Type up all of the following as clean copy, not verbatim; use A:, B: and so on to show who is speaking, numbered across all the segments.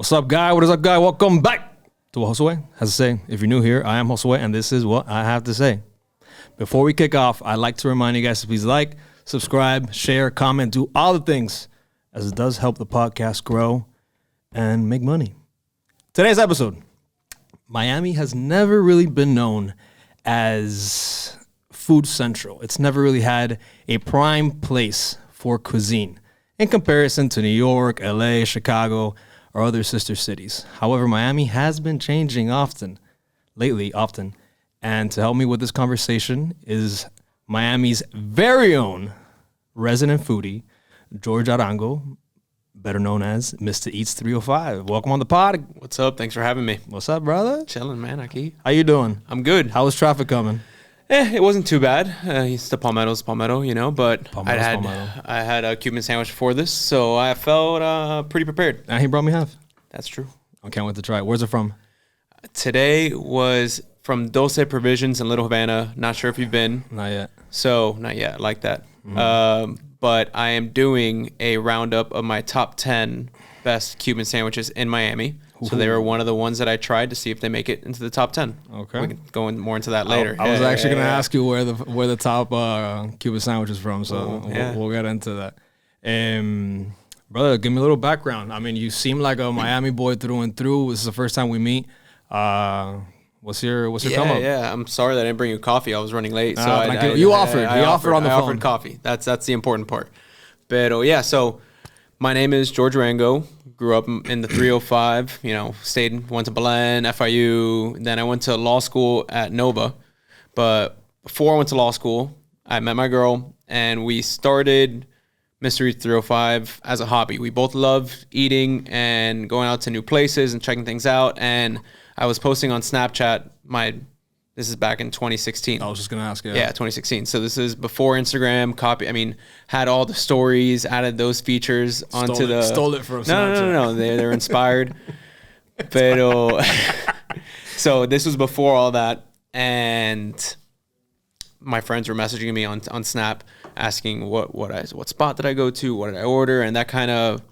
A: What's up, guy? What is up, guy? Welcome back to what Josue has to say. If you're new here, I am Josue, and this is what I have to say. Before we kick off, I'd like to remind you guys to please like, subscribe, share, comment, do all the things, as it does help the podcast grow and make money. Today's episode. Miami has never really been known as food central. It's never really had a prime place for cuisine in comparison to New York, LA, Chicago, or other sister cities. However, Miami has been changing often. And to help me with this conversation is Miami's very own resident foodie, George Arango, better known as MrEats305. Welcome on the pod.
B: What's up? Thanks for having me.
A: What's up, brother?
B: Chilling, man. Aquí.
A: How you doing?
B: I'm good.
A: How was traffic coming?
B: It wasn't too bad. It's the palmetto, you know, but
A: Palmetto.
B: I had a Cuban sandwich before this, so I felt pretty prepared.
A: And he brought me half.
B: That's true.
A: I can't wait to try it. Where's it from?
B: Today was from Dulce Provisions in Little Havana. Not sure if you've been.
A: Not yet.
B: So, not yet. Like that. But I am doing a roundup of my top 10 best Cuban sandwiches in Miami. Ooh. So they were one of the ones that I tried to see if they make it into the top 10.
A: Okay.
B: We can go more into that later.
A: I was actually going to ask you where the top Cuban sandwich is from, so we'll get into that. Brother, give me a little background. I mean, you seem like a Miami boy through and through. This is the first time we meet. What's your come up?
B: Yeah, I'm sorry that I didn't bring you coffee. I was running late. So
A: you offered on the phone.
B: I offered coffee. That's the important part. But yeah, so my name is George Rango. Grew up in the 305, went to Belen, FIU. Then I went to law school at Nova. But before I went to law school, I met my girl and we started MrEats305 as a hobby. We both love eating and going out to new places and checking things out. And I was posting on Snapchat. This is back in 2016.
A: I was just gonna ask you.
B: Yeah, 2016. So this is before Instagram. Had all the stories, added those features onto the.
A: Stole it from Snapchat.
B: No. They're inspired. Pero, so this was before all that, and my friends were messaging me on Snap, asking what spot did I go to, what did I order, and that kind of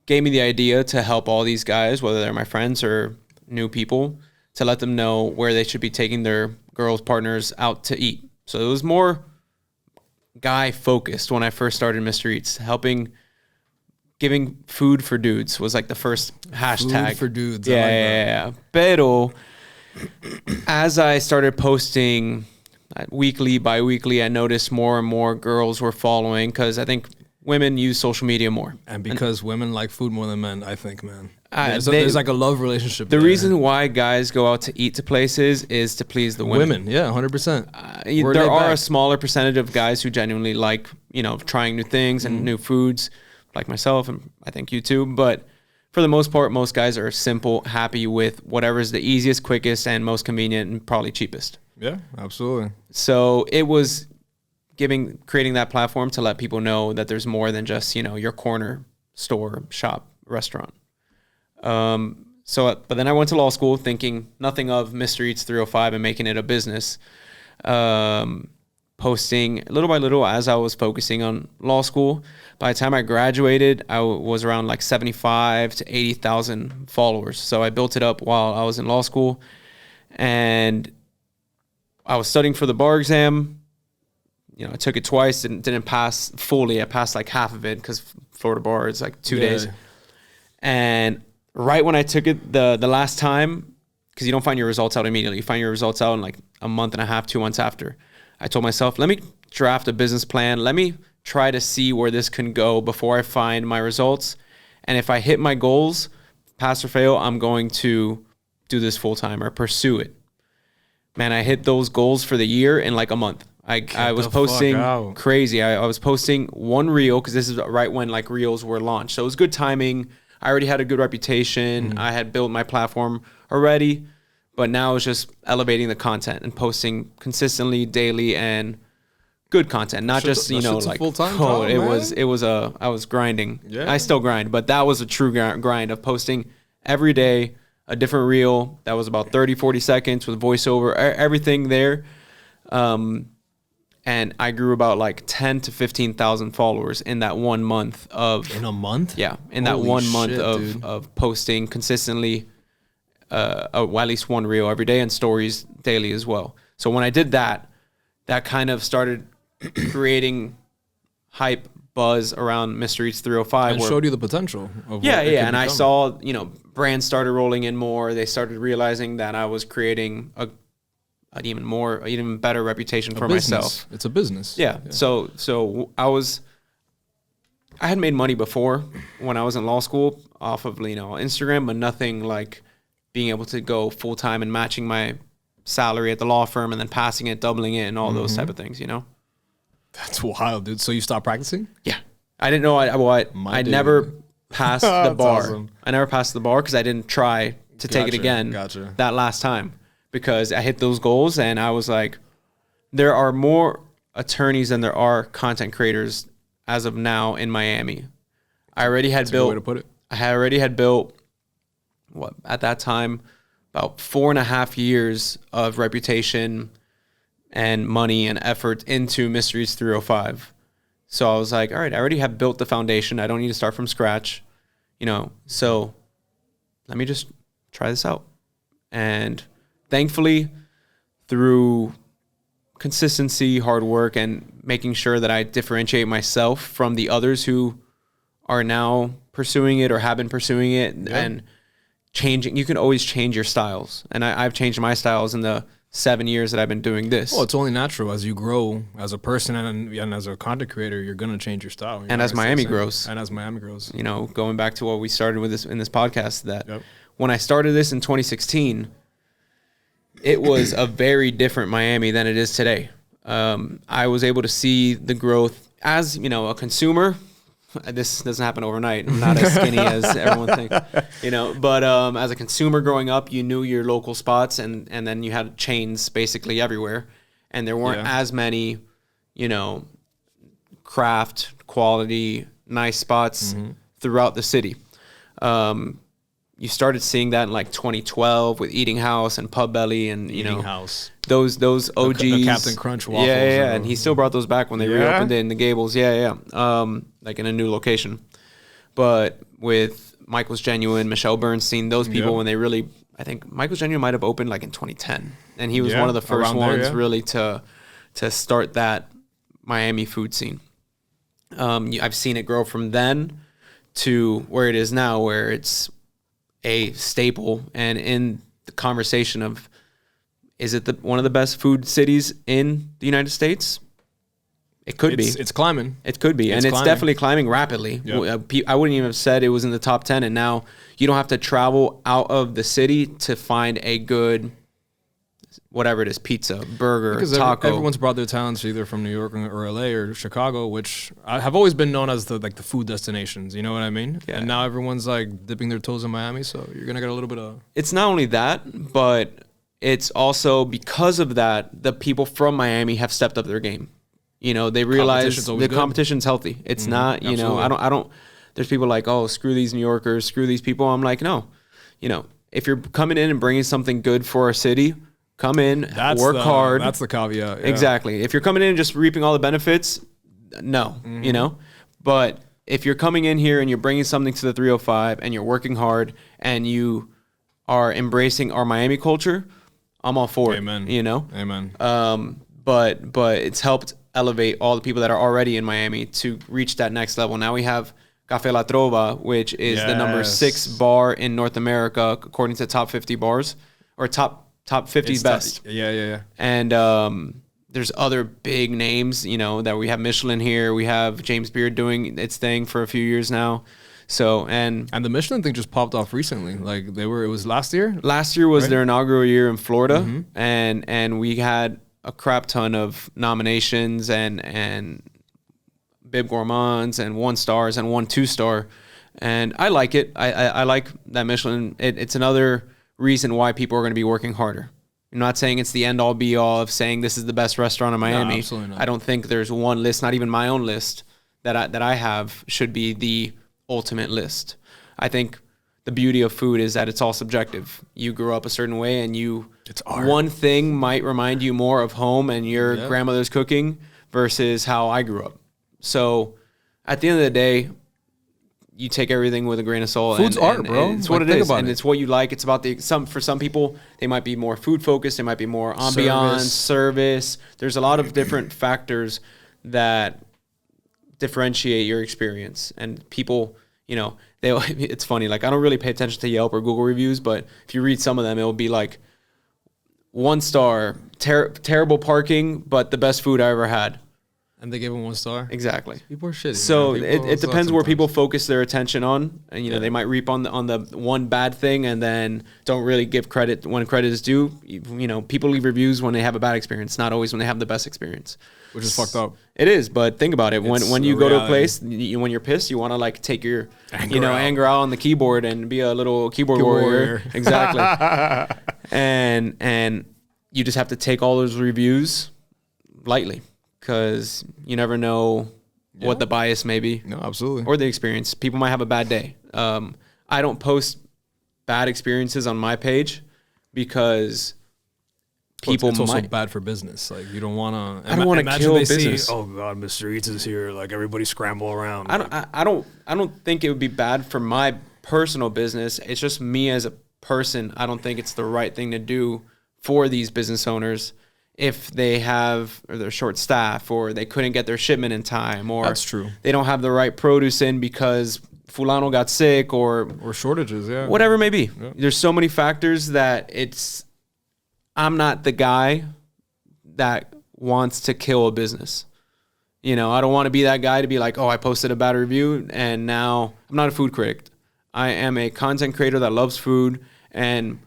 B: gave me the idea to help all these guys, whether they're my friends or new people, to let them know where they should be taking their girls' partners out to eat. So it was more guy focused when I first started Mr. Eats. Giving food for dudes was like the first hashtag.
A: Food for dudes.
B: Yeah. Pero as I started posting weekly, bi-weekly, I noticed more and more girls were following because I think women use social media more.
A: And because women like food more than men, I think, man. There's like a love relationship.
B: The reason why guys go out to eat to places is to please the women.
A: Yeah, 100%.
B: There are a smaller percentage of guys who genuinely like, trying new things and new foods, like myself, and I think you too. But for the most part, most guys are simple, happy with whatever's the easiest, quickest, and most convenient, and probably cheapest.
A: Yeah, absolutely. So
B: it was creating that platform to let people know that there's more than just, your corner store, shop, restaurant. But then I went to law school thinking nothing of MrEats305 and making it a business. Posting little by little as I was focusing on law school. By the time I graduated, I was around like 75 to 80,000 followers. So I built it up while I was in law school, and I was studying for the bar exam. I took it twice, didn't pass fully. I passed like half of it because Florida bar is like 2 days. And right when I took it the last time, because you don't find your results out immediately. You find your results out in like a month and a half, 2 months after. I told myself, let me draft a business plan. Let me try to see where this can go before I find my results. And if I hit my goals, pass or fail, I'm going to do this full time or pursue it. Man, I hit those goals for the year in like a month. I was posting crazy. I was posting one reel because this is right when like reels were launched. So it was good timing. I already had a good reputation. I had built my platform already, but now it's just elevating the content and posting consistently, daily, and good content. Not just, like
A: full-time
B: job,
A: man.
B: I was grinding.
A: Yeah.
B: I still grind, but that was a true grind of posting every day, a different reel that was about 30, 40 seconds with voiceover, everything there. and I grew about like 10 to 15,000 followers in that 1 month of
A: In a month?
B: yeah, in that
A: Holy
B: 1 month
A: shit, dude.
B: of posting consistently, well, at least one reel every day and stories daily as well. So when I did that, that kind of started creating hype buzz around MrEats305
A: And showed you the potential of
B: yeah,
A: what it
B: yeah.
A: could
B: And I
A: become.
B: saw, you know, brands started rolling in more. They started realizing that I was creating an even better reputation for
A: business.
B: myself.
A: It's a business.
B: Yeah. So I had made money before when I was in law school off of, you know, Instagram, but nothing like being able to go full time and matching my salary at the law firm and then passing it, doubling it, and all those type of things, you know?
A: That's wild, dude. So you stopped practicing?
B: Yeah. I didn't know I
A: dude.
B: never passed the
A: That's
B: bar.
A: awesome.
B: I never passed the bar because I didn't try to take it
A: Gotcha,
B: again
A: gotcha.
B: that last time because I hit those goals and I was like, there are more attorneys than there are content creators as of now in Miami. I already had
A: That's a good
B: built,
A: way to put it.
B: I already had built what at that time about 4.5 years of reputation and money and effort into MrEats305. So I was like, all right, I already have built the foundation. I don't need to start from scratch, you know, so let me just try this out. And thankfully, through consistency, hard work, and making sure that I differentiate myself from the others who are now pursuing it or have been pursuing it and changing, you can always change your styles. And I've changed my styles in the 7 years that I've been doing this.
A: Well, it's only natural as you grow as a person and as a content creator, you're gonna change your style.
B: And as Miami grows.
A: And as Miami grows.
B: You know, going back to what we started with this in this podcast, that
A: Yep.
B: when I started this in 2016, it was a very different Miami than it is today. I was able to see the growth as, you know, a consumer. This doesn't happen overnight. I'm not as skinny as everyone thinks, you know. But as a consumer growing up, you knew your local spots, and then you had chains basically everywhere, and there weren't as many, you know, craft, quality, nice spots throughout the city. You started seeing that in like 2012 with Eating House and Pub Belly and, you know,
A: House.
B: those OGs.
A: The Captain Crunch waffles.
B: Yeah. And he still brought those back when they
A: Yeah?
B: reopened it in the Gables. Yeah. Like in a new location. But with Michael's Genuine, Michelle Bernstein, those people, when they really, I think Michael's Genuine might have opened like in 2010. And he was one of the first ones really to start that Miami food scene. I've seen it grow from then to where it is now, where it's a staple and in the conversation of, is it one of the best food cities in the United States? It could be.
A: It's climbing.
B: It could be. And it's definitely climbing rapidly.
A: Yep.
B: I wouldn't even have said it was in the top 10. And now you don't have to travel out of the city to find a good, whatever it is, pizza, burger,
A: Because
B: taco.
A: everyone's brought their talents either from New York or LA or Chicago, which have always been known as the food destinations. You know what I mean?
B: Yeah.
A: And now everyone's like dipping their toes in Miami, so you're gonna get a little bit of.
B: It's not only that, but it's also because of that, the people from Miami have stepped up their game. You know, they realize
A: Competition's always
B: the
A: good.
B: competition's healthy. It's not, you know, I don't, there's people like, oh, screw these New Yorkers, screw these people. I'm like, no, you know, if you're coming in and bringing something good for our city, come in, work hard.
A: That's the caveat. Yeah.
B: Exactly. If you're coming in and just reaping all the benefits, no, you know, but if you're coming in here and you're bringing something to the 305 and you're working hard and you are embracing our Miami culture, I'm all for it.
A: Amen.
B: You know?
A: Amen.
B: But it's helped elevate all the people that are already in Miami to reach that next level. Now we have Café La Trova, which is the number 6 bar in North America, according to top 50 bars or top 50 best.
A: Yeah.
B: And there's other big names, you know, that we have Michelin here. We have James Beard doing its thing for a few years now. So, and
A: the Michelin thing just popped off recently. Like it was last year.
B: Last year was their inaugural year in Florida,
A: Mm-hmm.
B: and we had a crap ton of nominations and Bib Gourmands and 1 stars and 1 2-star, and I like it. I like that Michelin. It's another reason why people are going to be working harder. I'm not saying it's the end all be all of saying this is the best restaurant in Miami.
A: No, absolutely not.
B: I don't think there's one list, not even my own list that I have should be the ultimate list. I think the beauty of food is that it's all subjective. You grew up a certain way and
A: It's art.
B: one thing might remind you more of home and your grandmother's cooking versus how I grew up. So at the end of the day, you take everything with a grain of salt.
A: Food's art, bro.
B: It's what it is, and it's what you like. It's about for some people, they might be more food focused. They might be more ambiance, service. There's a lot of different factors that differentiate your experience. And people, you know, it's funny. Like, I don't really pay attention to Yelp or Google reviews, but if you read some of them, it will be like 1 star, terrible parking, but the best food I ever had.
A: And they gave him 1 star?
B: Exactly.
A: People are shitty.
B: So it depends where people focus their attention on. And, you know, they might reap on the one bad thing and then don't really give credit when credit is due. You know, people leave reviews when they have a bad experience, not always when they have the best experience.
A: Which is fucked up.
B: It is, but think about it. When you go to a place, when you're pissed, you want to like take your anger out on the keyboard and be a little keyboard warrior. Exactly. and you just have to take all those reviews lightly. Because you never know what the bias may be.
A: No, absolutely.
B: Or the experience. People might have a bad day. I don't post bad experiences on my page because people
A: it's also
B: might.
A: bad for business. Like, you don't want to.
B: I don't want to kill business.
A: Oh God, Mr. Eats is here. Like, everybody scramble around.
B: I don't think it would be bad for my personal business. It's just me as a person. I don't think it's the right thing to do for these business owners. If they have, or they're short staff, or they couldn't get their shipment in time, or
A: that's true.
B: They don't have the right produce in because fulano got sick, or
A: shortages,
B: whatever it may be. Yeah. There's so many factors that I'm not the guy that wants to kill a business. You know, I don't want to be that guy to be like, oh, I posted a bad review and now I'm not a food critic. I am a content creator that loves food, and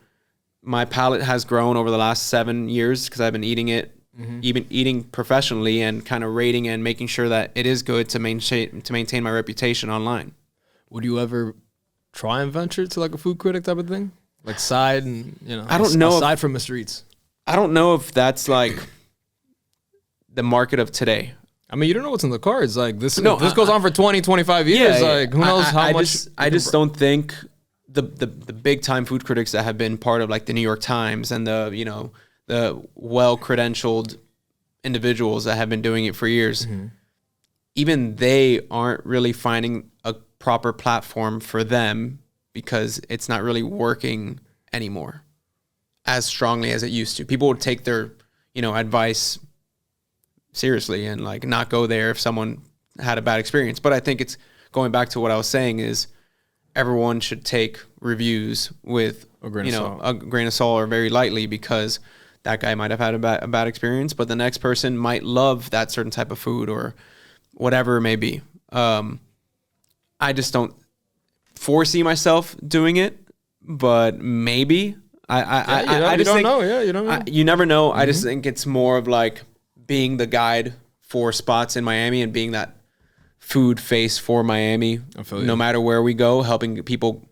B: my palate has grown over the last 7 years because I've been eating it, even eating professionally and kind of rating and making sure that it is good to maintain my reputation online.
A: Would you ever try and venture to like a food critic type of thing? Like side and, you know,
B: I don't know
A: aside from Mr. Eats.
B: I don't know if that's like the market of today.
A: I mean, you don't know what's in the cards. Like this goes on for 20, 25 years. Like, who knows how much.
B: I just don't think the big time food critics that have been part of like the New York Times and the well credentialed individuals that have been doing it for years, even they aren't really finding a proper platform for them because it's not really working anymore as strongly as it used to. People would take their, advice seriously and like not go there if someone had a bad experience. But I think it's going back to what I was saying is everyone should take reviews with a grain of salt or very lightly, because that guy might have had a bad experience, but the next person might love that certain type of food or whatever it may be. I just don't foresee myself doing it, but maybe. You don't know. You never know. I just think it's more of like being the guide for spots in Miami and being that food face for Miami. No matter where we go, helping people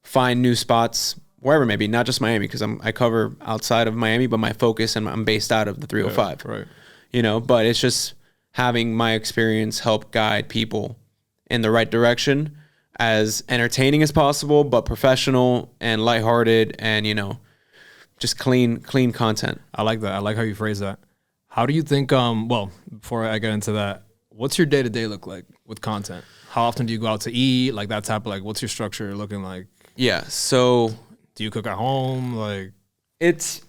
B: find new spots wherever, maybe not just Miami, because I cover outside of Miami, but my focus and I'm based out of the 305. Right. But it's just having my experience help guide people in the right direction, as entertaining as possible, but professional and lighthearted and, just clean content.
A: I like that. I like how you phrase that. How do you think, before I get into that, what's your day-to-day look like with content? How often do you go out to eat? Like that type of, like, what's your structure looking like?
B: Yeah. So
A: do you cook at home? Like,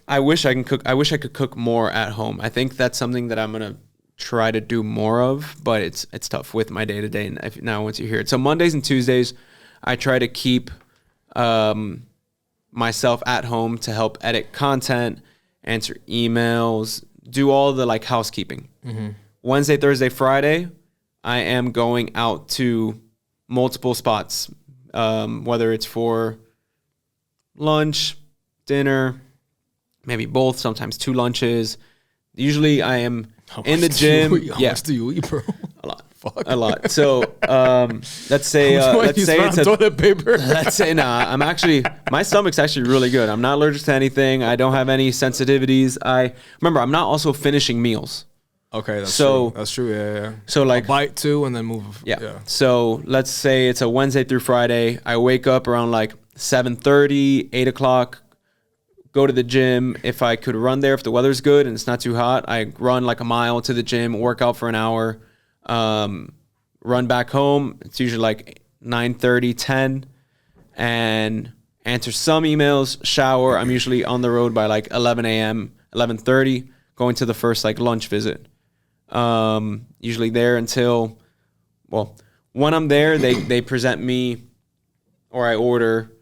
B: I wish I could cook more at home. I think that's something that I'm going to try to do more of, but it's tough with my day-to-day now once you hear it. So Mondays and Tuesdays, I try to keep myself at home to help edit content, answer emails, do all the like housekeeping. Wednesday, Thursday, Friday, I am going out to multiple spots, whether it's for lunch, dinner, maybe both, sometimes 2 lunches. Usually I am in the gym.
A: How much do you eat, bro?
B: A lot. Fuck. A lot. So let's say it's
A: toilet paper.
B: Let's say I'm actually, my stomach's actually really good. I'm not allergic to anything. I don't have any sensitivities. Remember, I'm not also finishing meals.
A: Okay, that's true. That's true. Yeah.
B: So like
A: a bite 2 and then move.
B: Yeah. So let's say it's a Wednesday through Friday. I wake up around like 7:30, 8 o'clock, go to the gym. If I could run there, if the weather's good and it's not too hot, I run like a mile to the gym, work out for an hour, run back home. It's usually like 9:30, 10, and answer some emails, shower. I'm usually on the road by like 11 a.m., 11:30, going to the first like lunch visit. Usually there until, well, when I'm there, they present me or I order.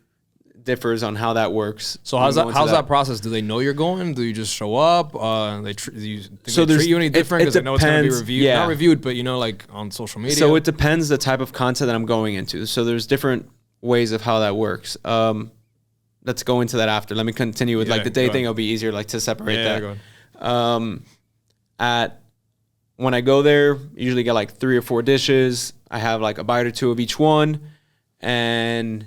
B: Differs on how that works.
A: So how's that process? Do they know you're going? Do you just show up? They treat you any different because they know it's going to be reviewed?
B: Yeah.
A: Not reviewed, but like on social media.
B: So it depends the type of content that I'm going into. So there's different ways of how that works. Let's go into that after. Let me continue with like the day thing. It'll be easier like to separate that.
A: Go ahead.
B: When I go there, usually get like 3 or 4 dishes. I have like a bite or 2 of each one and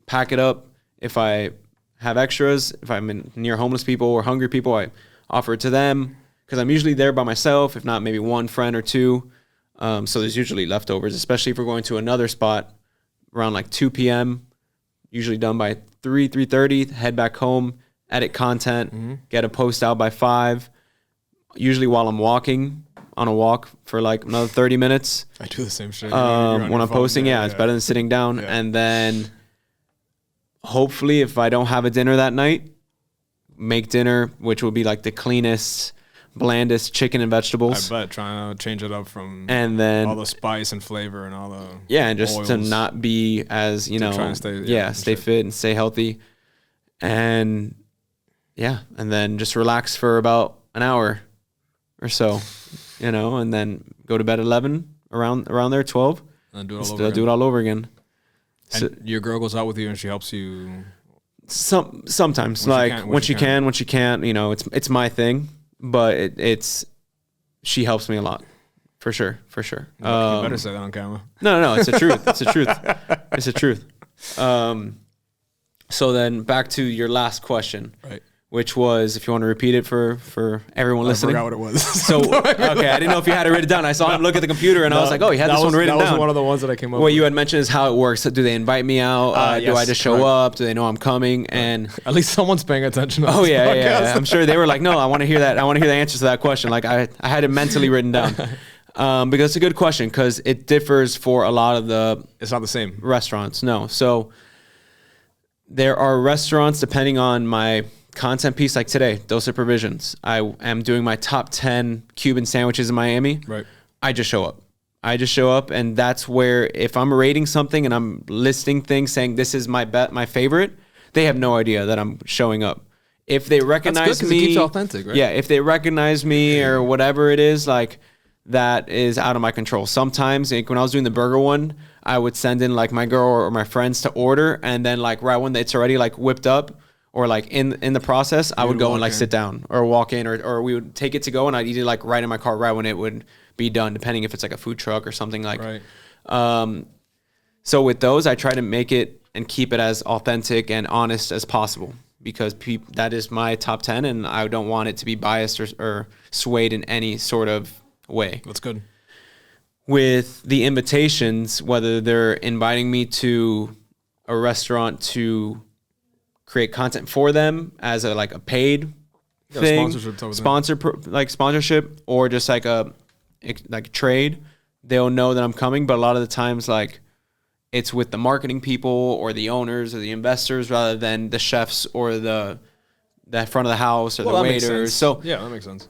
B: pack it up. If I have extras, if I'm near homeless people or hungry people, I offer it to them because I'm usually there by myself, if not maybe one friend or two. So there's usually leftovers, especially if we're going to another spot around like 2 p.m., usually done by 3:30, head back home, edit content, get a post out by 5, usually while I'm walking on a walk for like another 30 minutes.
A: I do the same shit.
B: When I'm posting, it's better than sitting down. Yeah. And then hopefully if I don't have a dinner that night, make dinner, which will be like the cleanest, blandest chicken and vegetables.
A: I bet, trying to change it up from
B: and then
A: all the spice and flavor and all the
B: and just
A: oils.
B: To not be as, trying to stay fit and stay healthy. And and then just relax for about an hour or so, and then go to bed at 11, around there, 12.
A: And do
B: it all over again.
A: And so, your girl goes out with you and she helps you.
B: Sometimes, when she can, when she can't. It's my thing, but it's she helps me a lot, for sure.
A: You better say that on camera.
B: No, it's the truth. It's the truth. So then back to your last question,
A: right?
B: Which was, if you want to repeat it for everyone listening.
A: I forgot what it was.
B: So, okay, I didn't know if you had it written down. I saw him look at the computer, and I was like, oh, he had this one written down.
A: That was one of the ones that I came up with.
B: What you had mentioned is how it works. So do they invite me out?
A: Yes,
B: do I just show up? Do they know I'm coming? And
A: at least someone's paying attention.
B: Oh, yeah. I'm sure they were like, no, I want to hear that. I want to hear the answers to that question. Like, I had it mentally written down. Because it's a good question, because it differs for a lot of the...
A: It's not the same.
B: Restaurants, no. So there are restaurants, depending on my... content piece, like today, Those Are Provisions. I am doing my top 10 Cuban sandwiches in Miami.
A: Right.
B: I just show up, and that's where if I'm rating something and I'm listing things saying this is my favorite, they have no idea that I'm showing up. If they recognize me,
A: it keeps it authentic, right?
B: Yeah, if they recognize me or whatever it is, like that is out of my control. Sometimes, like when I was doing the burger one, I would send in like my girl or my friends to order, and then like right when it's already like whipped up, or like in the process, I would go and like sit down or walk in, or we would take it to go and I'd eat it like right in my car right when it would be done, depending if it's like a food truck or something like.
A: Right.
B: So with those, I try to make it and keep it as authentic and honest as possible, because that is my top 10, and I don't want it to be biased or swayed in any sort of way.
A: That's good.
B: With the invitations, whether they're inviting me to a restaurant to create content for them as a paid thing, sponsorship, or just like a trade, they'll know that I'm coming. But a lot of the times, like, it's with the marketing people or the owners or the investors rather than the chefs or the front of the house or the waiters. So
A: yeah, that makes sense.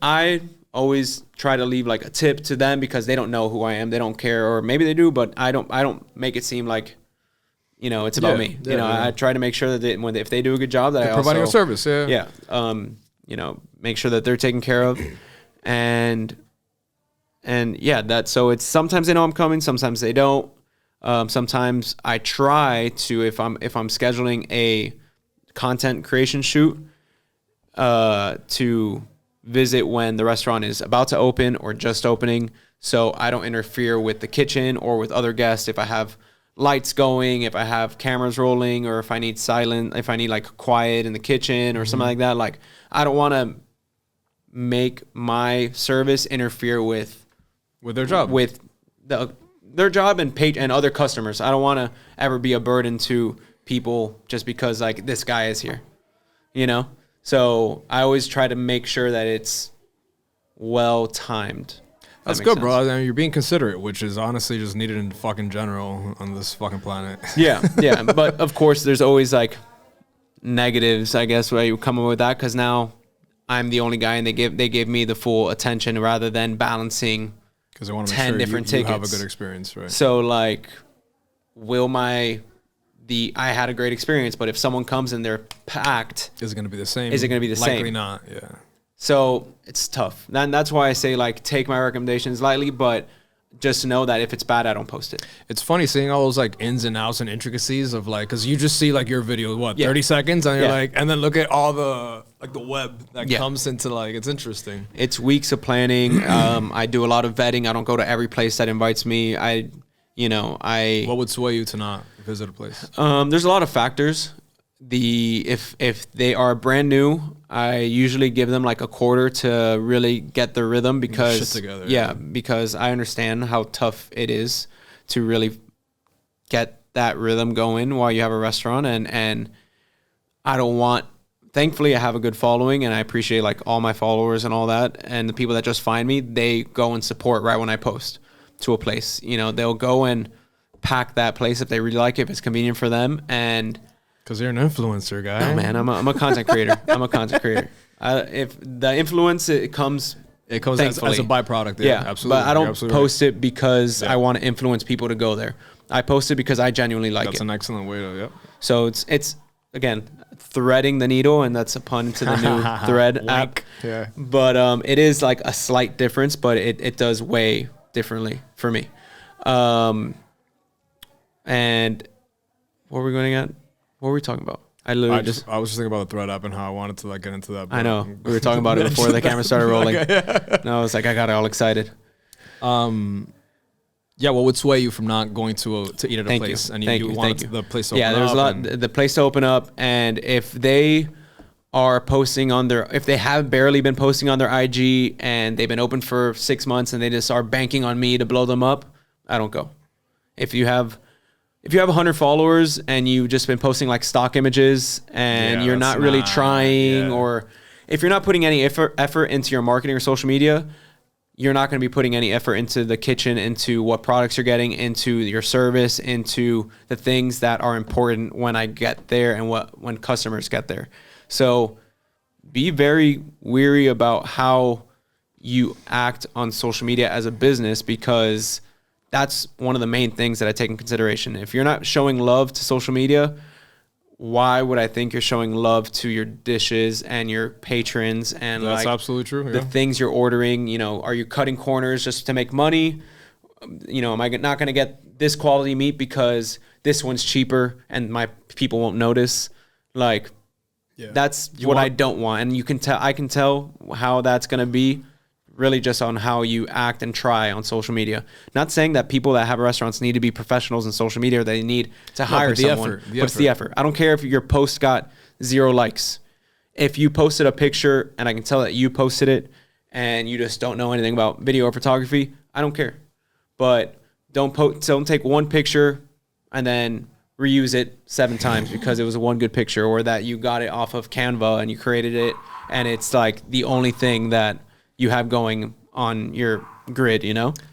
B: I always try to leave like a tip to them because they don't know who I am. They don't care, or maybe they do, but I don't make it seem like, it's about me. I try to make sure that if they do a good job, that they're
A: providing a service.
B: Make sure that they're taken care of, and so it's sometimes they know I'm coming, sometimes they don't. Sometimes I try to, if I'm scheduling a content creation shoot, to visit when the restaurant is about to open or just opening, so I don't interfere with the kitchen or with other guests. If I have lights going, if I have cameras rolling, or if I need like quiet in the kitchen or something like that, like I don't want to make my service interfere with
A: their job,
B: with their job and other customers. I don't want to ever be a burden to people just because like this guy is here. you know? So I always try to make sure that it's well timed.
A: That's good, bro. I mean, you're being considerate, which is honestly just needed in fucking general on this fucking planet.
B: Yeah. But of course, there's always like negatives, I guess, where you come up with that, because now I'm the only guy and they gave me the full attention rather than balancing
A: because they want to make
B: 10
A: sure
B: different
A: you
B: tickets.
A: have a good experience, right?
B: So like, I had a great experience, but if someone comes and they're packed,
A: is it going to be the same?
B: Is it going to be the same?
A: Likely not. Yeah.
B: So it's tough. That's why I say like take my recommendations lightly, but just know that if it's bad, I don't post it.
A: It's funny seeing all those like ins and outs and intricacies of like, because you just see like your video, 30 seconds, and you're like, and then look at all the like the web that comes into like, it's interesting.
B: It's weeks of planning. I do a lot of vetting. I don't go to every place that invites me. What
A: would sway you to not visit a place?
B: There's a lot of factors. If they are brand new, I usually give them like a quarter to really get the rhythm because
A: shit together,
B: because I understand how tough it is to really get that rhythm going while you have a restaurant, and I don't want. Thankfully, I have a good following, and I appreciate like all my followers and all that, and the people that just find me, they go and support right when I post to a place. They'll go and pack that place if they really like it, if it's convenient for them, and.
A: Because you're an influencer, guy.
B: No, man, I'm a content creator. If the influence, it comes
A: as a byproduct.
B: Yeah,
A: absolutely.
B: But I don't post it because I want to influence people to go there. I post it because I genuinely like it.
A: That's an excellent way to,
B: So it's again, threading the needle, and that's a pun to the new Thread app.
A: Yeah.
B: But it is like a slight difference, but it does weigh differently for me. And what were we going at? What were we talking about? I was just
A: thinking about the Thread app and how I wanted to like get into that.
B: I know. We were talking about it before the camera started rolling. And I was like, I got all excited.
A: Yeah, what would sway you from not going to eat at a place? And you wanted the place to open up?
B: Yeah, there's a lot. The place to open up, and if they are posting on if they have barely been posting on their IG and they've been open for 6 months and they just are banking on me to blow them up, I don't go. If you have 100 followers and you've just been posting like stock images and you're not really trying, or if you're not putting any effort into your marketing or social media, you're not going to be putting any effort into the kitchen, into what products you're getting, into your service, into the things that are important when I get there and when customers get there. So be very wary about how you act on social media as a business, because that's one of the main things that I take in consideration. If you're not showing love to social media, why would I think you're showing love to your dishes and your patrons and
A: that's absolutely true.
B: The things you're ordering? Are you cutting corners just to make money? Am I not going to get this quality meat because this one's cheaper and my people won't notice? That's what I don't want. And I can tell how that's going to be really just on how you act and try on social media. Not saying that people that have restaurants need to be professionals in social media or they need to hire someone. But it's the effort. I don't care if your post got 0 likes. If you posted a picture and I can tell that you posted it and you just don't know anything about video or photography, I don't care. But don't take one picture and then reuse it 7 times because it was one good picture, or that you got it off of Canva and you created it and it's like the only thing that you have going on your grid,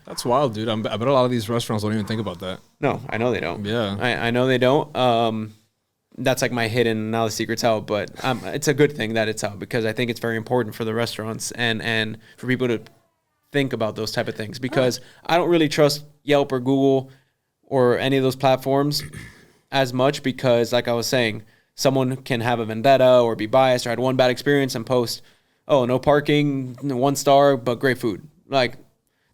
A: That's wild, dude. I bet a lot of these restaurants don't even think about that.
B: No, I know they don't.
A: Yeah.
B: I know they don't. That's like my hidden, now the secret's out, but it's a good thing that it's out, because I think it's very important for the restaurants and for people to think about those type of things, because I don't really trust Yelp or Google or any of those platforms as much, because like I was saying, someone can have a vendetta or be biased or had one bad experience and post, oh, no parking, 1 star, but great food. Like,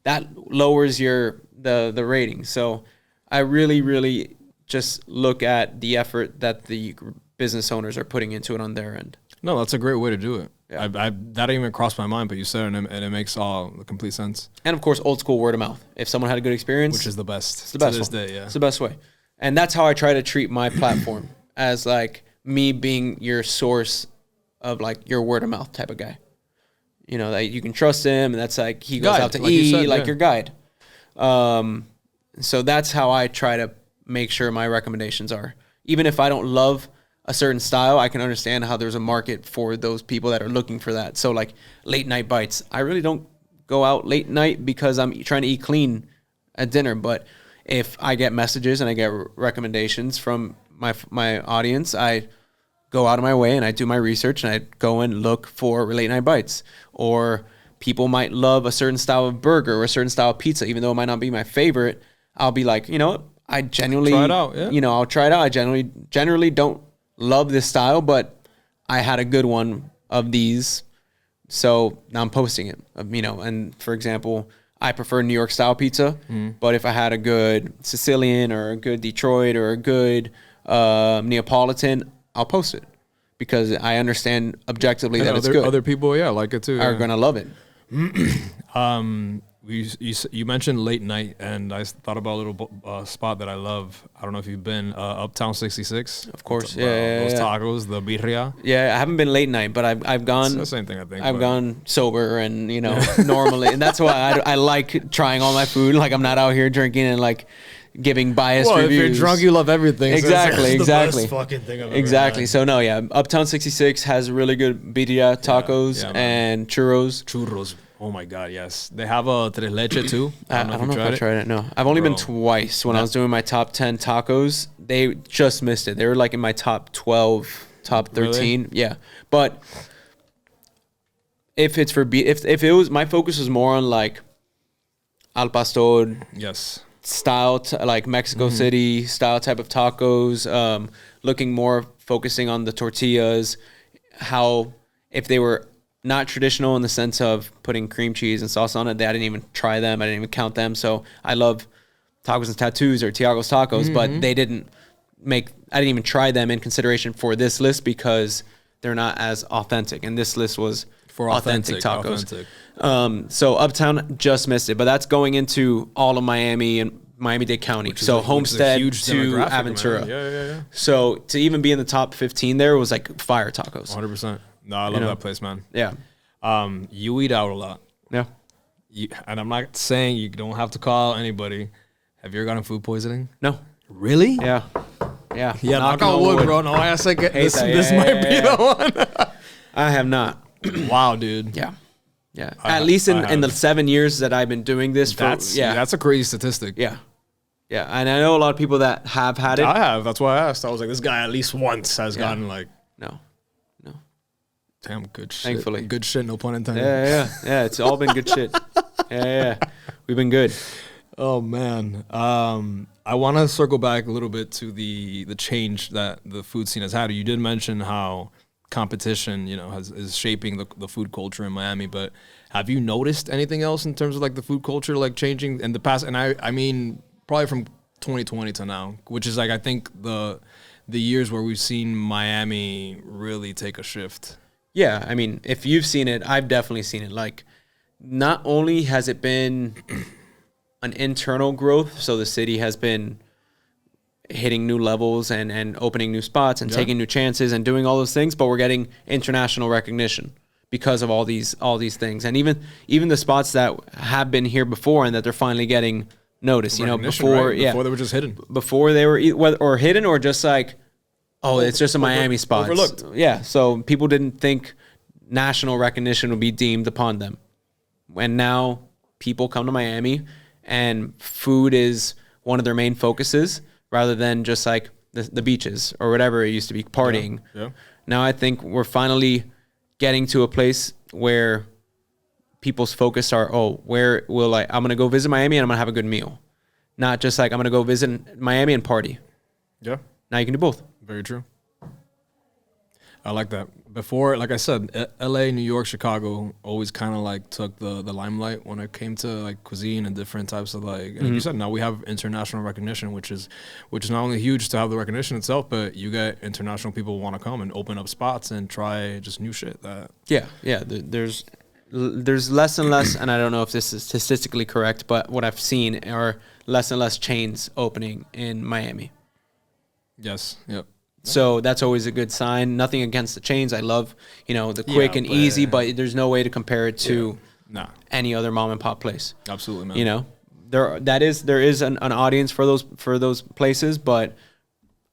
B: that lowers the rating. So I really, really just look at the effort that the business owners are putting into it on their end.
A: No, that's a great way to do it.
B: Yeah.
A: That didn't even cross my mind, but you said it, and it makes all the complete sense.
B: And of course, old school word of mouth. If someone had a good experience,
A: which is the best.
B: It's the best
A: to this
B: one.
A: day, yeah.
B: It's the best way. And that's how I try to treat my platform, as like me being your source of like your word of mouth type of guy. That you can trust him, and that's like he goes out to eat, like your guide. So that's how I try to make sure my recommendations are. Even if I don't love a certain style, I can understand how there's a market for those people that are looking for that. So like late night bites, I really don't go out late night because I'm trying to eat clean at dinner. But if I get messages and I get recommendations from my audience, I go out of my way and I do my research and I go and look for late night bites. Or people might love a certain style of burger or a certain style of pizza, even though it might not be my favorite. I'll be like, you know what? I genuinely
A: try it out. Yeah.
B: You know, I'll try it out. I generally don't love this style, but I had a good one of these, so now I'm posting it. You know, and for example, I prefer New York style pizza, but if I had a good Sicilian or a good Detroit or a good Neapolitan, I'll post it because I understand objectively that it's good.
A: Other people, like it too.
B: Are gonna love it.
A: You mentioned late night, and I thought about a little spot that I love. I don't know if you've been Uptown 66.
B: Of course,
A: those tacos, the birria.
B: Yeah, I haven't been late night, but I've gone.
A: It's the same thing, I think.
B: I've gone sober, and you know, normally, and that's why I like trying all my food. Like I'm not out here drinking and like giving biased reviews.
A: If you're drunk, you love everything.
B: Exactly,
A: so
B: exactly.
A: The best fucking thing I've ever
B: exactly.
A: had.
B: So no, yeah, Uptown 66 has really good birria tacos and churros.
A: Churros. Oh my god, yes. They have a tres leche too.
B: I don't know if I tried it. No, I've only been twice. When I was doing my top 10 tacos, they just missed it. They were like in my top 12, top 13. Really? Yeah, but if it's for if it was, my focus was more on like al pastor.
A: Yes.
B: Style, like Mexico City style type of tacos, looking more focusing on the tortillas, how if they were not traditional in the sense of putting cream cheese and sauce on it, I didn't even try them. I didn't even count them. So I love Tacos and Tattoos or Tiago's Tacos, but I didn't even try them in consideration for this list because they're not as authentic. And this list was for authentic tacos. So Uptown just missed it, but that's going into all of Miami and Miami-Dade County. So Homestead to Aventura.
A: Yeah.
B: So to even be in the top 15 there was like fire tacos.
A: 100%. No, I love that place, man.
B: Yeah.
A: You eat out a lot.
B: Yeah.
A: And I'm not saying you don't have to call anybody. Have you ever gotten food poisoning?
B: No.
A: Really?
B: Yeah. Yeah.
A: Yeah, knock on wood, bro. No, I say this might be the one.
B: I have not.
A: Wow, dude.
B: Yeah. Yeah. At least in the 7 years that I've been doing this.
A: That's a crazy statistic.
B: Yeah. Yeah. And I know a lot of people that have had it.
A: I have. That's why I asked. I was like, this guy at least once has gotten like.
B: No.
A: Damn, good shit.
B: Thankfully.
A: Good shit, no pun intended.
B: Yeah. It's all been good shit. Yeah. We've been good.
A: Oh, man. I want to circle back a little bit to the change that the food scene has had. You did mention how competition, is shaping the food culture in Miami, but have you noticed anything else in terms of like the food culture like changing in the past? And I mean, probably from 2020 to now, which is like, I think the years where we've seen Miami really take a shift.
B: Yeah, I mean, if you've seen it, I've definitely seen it. Like, not only has it been an internal growth, so the city has been hitting new levels and opening new spots and taking new chances and doing all those things, but we're getting international recognition because of all these things. And even the spots that have been here before and that they're finally getting noticed, before
A: they were just hidden.
B: Before they were or hidden or just like, it's just a Miami spot.
A: Overlooked.
B: Yeah, so people didn't think national recognition would be deemed upon them. And now people come to Miami and food is one of their main focuses rather than just like the beaches or whatever it used to be, partying.
A: Yeah.
B: Now I think we're finally getting to a place where people's focus are, I'm going to go visit Miami and I'm going to have a good meal. Not just like I'm going to go visit Miami and party.
A: Yeah.
B: Now you can do both.
A: Very true. I like that. Before, like I said, LA, New York, Chicago always kind of like took the limelight when it came to like cuisine and different types of like, and like you said, now we have international recognition, which is not only huge to have the recognition itself, but you get international people want to come and open up spots and try just new shit.
B: There's less and less, and I don't know if this is statistically correct, but what I've seen are less and less chains opening in Miami.
A: Yes. Yep.
B: So that's always a good sign. Nothing against the chains. I love, the quick and easy, but there's no way to compare it to any other mom and pop place.
A: Absolutely, man.
B: There is an audience for those places, but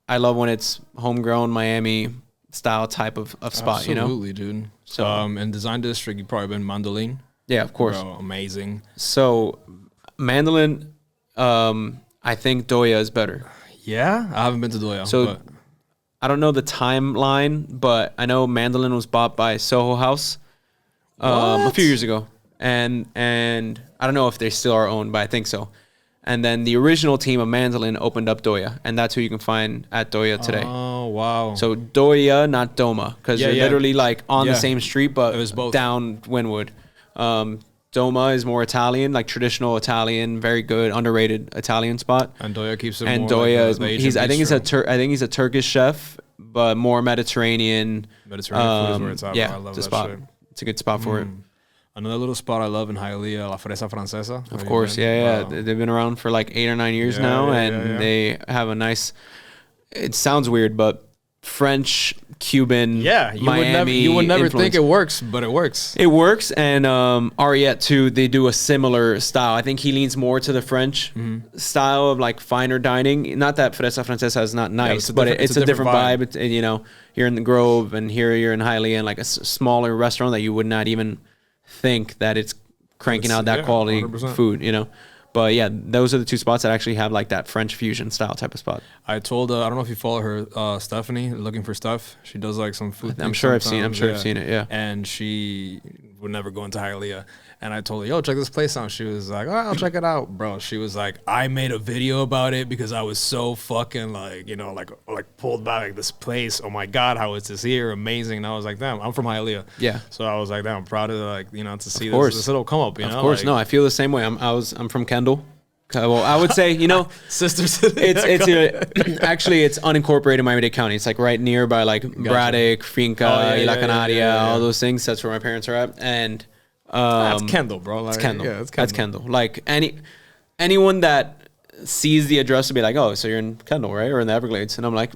B: I love when it's homegrown Miami style type of spot, you know?
A: Absolutely, dude.
B: So,
A: in Design District, you've probably been Mandolin.
B: yeah, of course.
A: Bro, amazing.
B: So, Mandolin, I think Doya is better.
A: Yeah? I haven't been to Doya.
B: So,
A: but
B: I don't know the timeline, but I know Mandolin was bought by Soho House a few years ago. And I don't know if they still are owned, but I think so. And then the original team of Mandolin opened up Doya, and that's who you can find at Doya today.
A: Oh, wow.
B: So Doya, not Doma, because you're literally like on the
A: Yeah.
B: same street, but
A: It was both.
B: down Wynwood. Doma is more Italian, like traditional Italian, very good, underrated Italian spot.
A: And Doya keeps it
B: And
A: more
B: Doya
A: like
B: is I think he's a Turkish chef, but more Mediterranean.
A: Mediterranean food is where it's at.
B: Yeah,
A: bro. I love
B: it's a
A: that
B: spot.
A: shit.
B: It's a good spot for it.
A: Another little spot I love in Hialeah, La Fresa Francesa.
B: Of course, yeah.
A: Wow.
B: They've been around for like 8 or 9 years
A: Yeah,
B: now,
A: yeah,
B: and
A: yeah.
B: they have a nice. It sounds weird, but French, Cuban,
A: Yeah,
B: Miami.
A: you would never
B: influence.
A: think it works, but it works.
B: It works, and Ariette too. They do a similar style. I think he leans more to the French style of like finer dining. Not that Fresa Francesa is not nice, but it's a different vibe. It's, you know, you're in the Grove, and here you're in Hialeah, and like a smaller restaurant that you would not even think that it's cranking out that quality
A: 100%.
B: food. You know. But yeah, those are the two spots that actually have like that French fusion style type of spot.
A: I told I don't know if you follow her, Stephanie, looking for stuff. She does like some food.
B: I'm
A: things
B: sure I've
A: sometimes,
B: seen it. Yeah.
A: And she would never go into Hialeah. And I told her, yo, check this place out. She was like, all right, I'll check it out, bro. She was like, I made a video about it because I was so fucking like, you know, like pulled back like this place. Oh my God, how is this here? Amazing. And I was like, damn, I'm from Hialeah.
B: Yeah.
A: So I was like, damn, I'm proud of like, you know, to see
B: course.
A: this little come up, you know.
B: Of course,
A: like,
B: no, I feel the same way. I'm from Kendall. Well, I would say, you know,
A: sisters.
B: Actually it's unincorporated Miami-Dade County. It's like right nearby, like Braddock, Finca, La Canaria, all those things. That's where my parents are at, and
A: that's Kendall, bro. Like,
B: it's Kendall.
A: Yeah, it's
B: That's Kendall. Like anyone that sees the address will be like, oh, so you're in Kendall, right, or in the Everglades? And I'm like,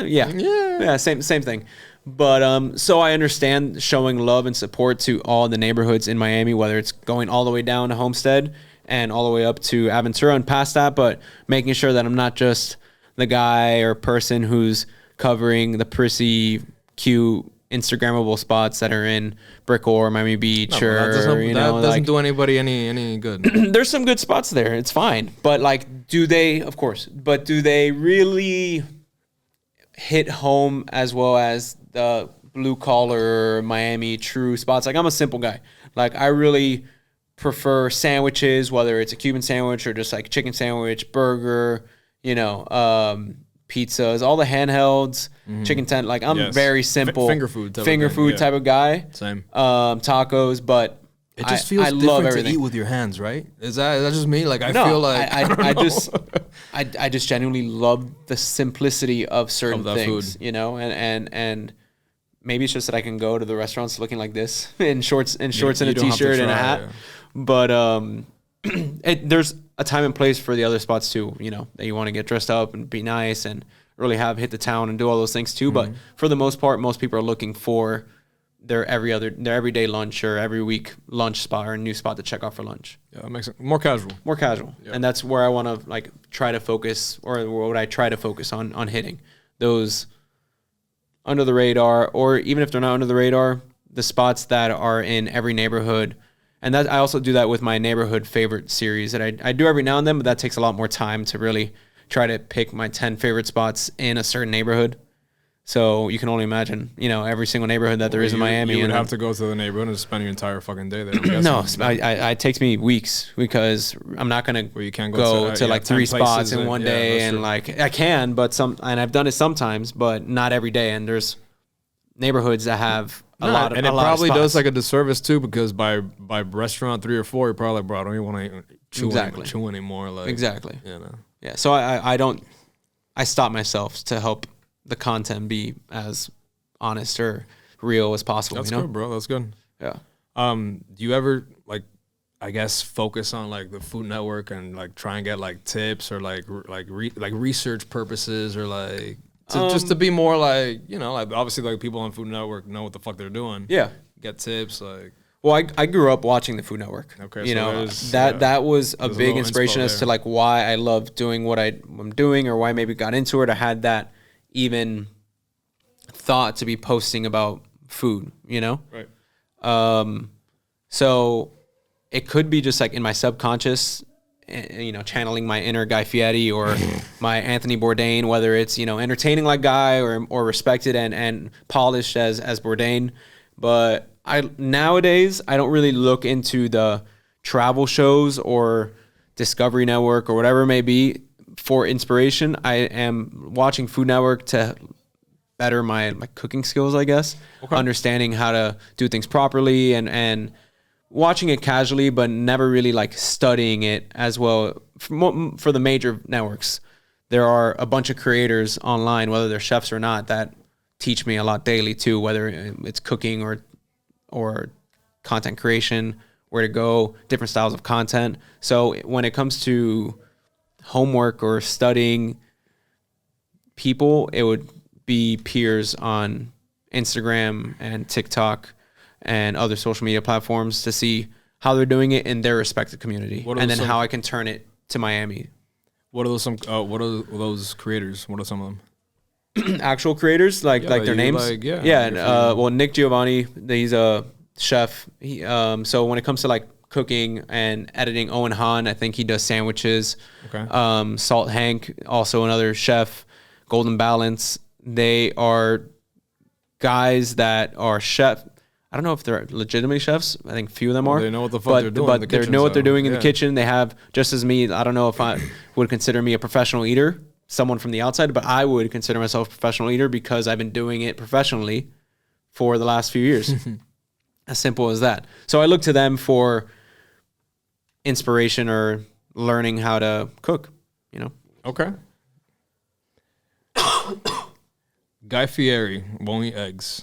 B: yeah, same thing. But so I understand showing love and support to all the neighborhoods in Miami, whether it's going all the way down to Homestead and all the way up to Aventura and past that, but making sure that I'm not just the guy or person who's covering the prissy, cute, Instagrammable spots that are in Brickell or Miami Beach,
A: that doesn't
B: like,
A: do anybody any good.
B: there's some good spots there. It's fine. But like, do they really hit home as well as the blue collar Miami true spots? Like, I'm a simple guy. Like, I really prefer sandwiches, whether it's a Cuban sandwich or just like chicken sandwich, burger, pizzas, all the handhelds, chicken tent. Like, I'm very simple.
A: Finger food
B: type of guy.
A: Same.
B: Tacos, but
A: it just feels
B: I love
A: different
B: everything.
A: to eat with your hands, right? Is that just me? Like, I
B: No,
A: feel like
B: I just genuinely love the simplicity of certain
A: that
B: things,
A: food.
B: and maybe it's just that I can go to the restaurants looking like this in shorts and
A: you
B: a
A: don't have to
B: t-shirt and a
A: try,
B: hat.
A: yeah.
B: But there's a time and place for the other spots too, that you want to get dressed up and be nice and really hit the town and do all those things too. But for the most part, most people are looking for their everyday lunch or every week lunch spot or a new spot to check out for lunch.
A: Yeah, that makes it more casual.
B: Yeah. And that's where I want to like try to focus, or what I try to focus on hitting those under the radar, or even if they're not under the radar, the spots that are in every neighborhood. And that I also do that with my neighborhood favorite series that I do every now and then, but that takes a lot more time to really try to pick my 10 favorite spots in a certain neighborhood. So you can only imagine, every single neighborhood that there is in Miami.
A: You would have to go to the neighborhood and spend your entire fucking day there.
B: No, it takes me weeks because I'm not gonna go to like 3 spots in one day, and like I can, and I've done it sometimes, but not every day. And there's neighborhoods that have a lot of,
A: and it probably does like a disservice too, because by restaurant 3 or 4, you're probably like, bro, I don't even want to chew anymore. Like,
B: exactly. Yeah. So I stop myself to help the content be as honest or real as possible.
A: That's good, bro. That's good.
B: Yeah.
A: Do you ever I guess focus on like the Food Network and like try and get like tips or like research purposes, or like just to be more like, like obviously like people on Food Network know what the fuck they're doing.
B: Yeah.
A: Get tips like.
B: Well, I grew up watching the Food Network.
A: Okay,
B: that was a big inspiration as to like why I love doing what I'm doing, or why I maybe got into it. I had that even thought to be posting about food, you know?
A: Right.
B: So it could be just like in my subconscious, you know, channeling my inner Guy Fieri or my Anthony Bourdain, whether it's, you know, entertaining like Guy or respected and polished as Bourdain. But nowadays I don't really look into the travel shows or Discovery Network or whatever it may be for inspiration. I am watching Food Network to better my cooking skills, I guess. Okay. Understanding how to do things properly and watching it casually, but never really like studying it as well. For the major networks, there are a bunch of creators online, whether they're chefs or not, that teach me a lot daily too, whether it's cooking or content creation, where to go, different styles of content. So when it comes to homework or studying people, it would be peers on Instagram and TikTok and other social media platforms to see how they're doing it in their respective community, and then how I can turn it to Miami.
A: What are those creators? What are some of them?
B: Actual creators, like their names? Well, Nick Giovanni, he's a chef. So when it comes to like cooking and editing, Owen Hahn, I think he does sandwiches. Okay. Salt Hank, also another chef. Golden Balance. They are guys that are chef. I don't know if they're legitimately chefs. I think few of them are.
A: They know what the fuck they're doing. But
B: they know what they're doing in the kitchen. They have, just as me, I don't know if I would consider me a professional eater, someone from the outside, but I would consider myself a professional eater because I've been doing it professionally for the last few years. As simple as that. So I look to them for inspiration or learning how to cook, you know?
A: Okay. Guy Fieri won't eat eggs.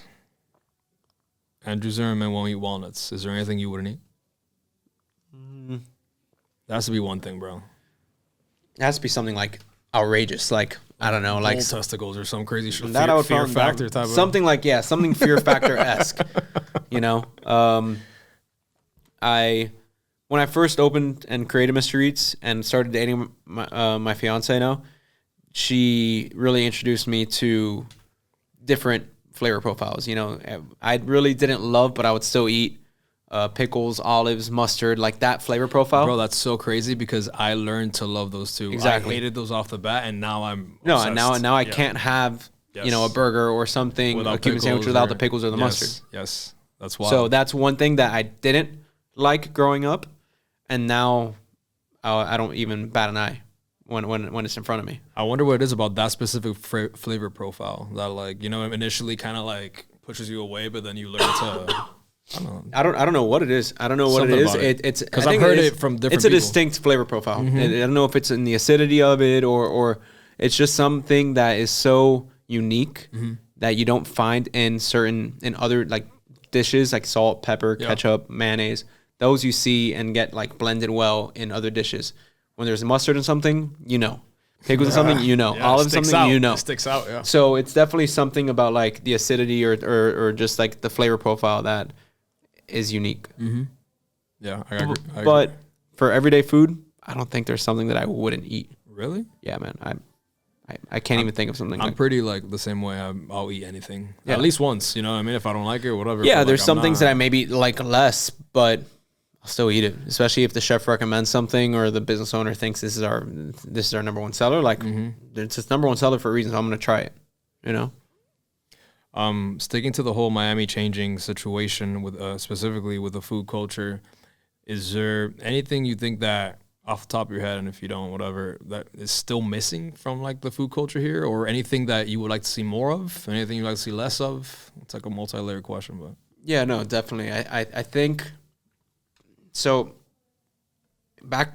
A: Andrew Zimmerman won't eat walnuts. Is there anything you wouldn't eat? That has to be one thing, bro.
B: It has to be something like outrageous, like I don't know, like
A: testicles or some crazy shit.
B: That I would
A: fear factor type
B: something like something Fear Factor-esque. You know, when I first opened and created MrEats and started dating my fiance now, she really introduced me to different flavor profiles. You know, I really didn't love, but I would still eat pickles, olives, mustard, like that flavor profile.
A: Bro, that's so crazy because I learned to love those too.
B: Exactly.
A: I hated those off the bat, and now I'm obsessed.
B: now I can't have you know, a burger or something, without a Cuban sandwich without the pickles or the mustard.
A: Yes, that's wild.
B: So that's one thing that I didn't like growing up, and now I don't even bat an eye when it's in front of me.
A: I wonder what it is about that specific flavor profile that, like, you know, initially kind of like pushes you away, but then you learn to.
B: I don't know what it is. I don't know what it is. It's
A: because I've heard it from different.
B: It's a distinct flavor profile. Mm-hmm. I don't know if it's in the acidity of it or it's just something that is so unique that you don't find in other like dishes like salt, pepper, ketchup, mayonnaise. Those you see and get like blended well in other dishes. When there's mustard in something, you know. Pickles in something, you know. Olives in something, you know.
A: It sticks out, yeah.
B: So it's definitely something about like the acidity or just like the flavor profile that is unique.
A: Mm-hmm. Yeah, I agree.
B: But for everyday food, I don't think there's something that I wouldn't eat.
A: Really?
B: Yeah, man. I can't even think of something.
A: I'm pretty like the same way. I'll eat anything at least once. You know what I mean? If I don't like it, whatever.
B: Yeah, there's some things that I maybe like less, but I'll still eat it. Especially if the chef recommends something or the business owner thinks this is our number one seller. Like it's its number one seller for a reason. So I'm gonna try it. You know.
A: Sticking to the whole Miami changing situation with specifically with the food culture, is there anything you think that off the top of your head, and if you don't, whatever, that is still missing from like the food culture here, or anything that you would like to see more of, anything you'd like to see less of? It's like a multi-layered question, but
B: yeah, no, definitely. I think so.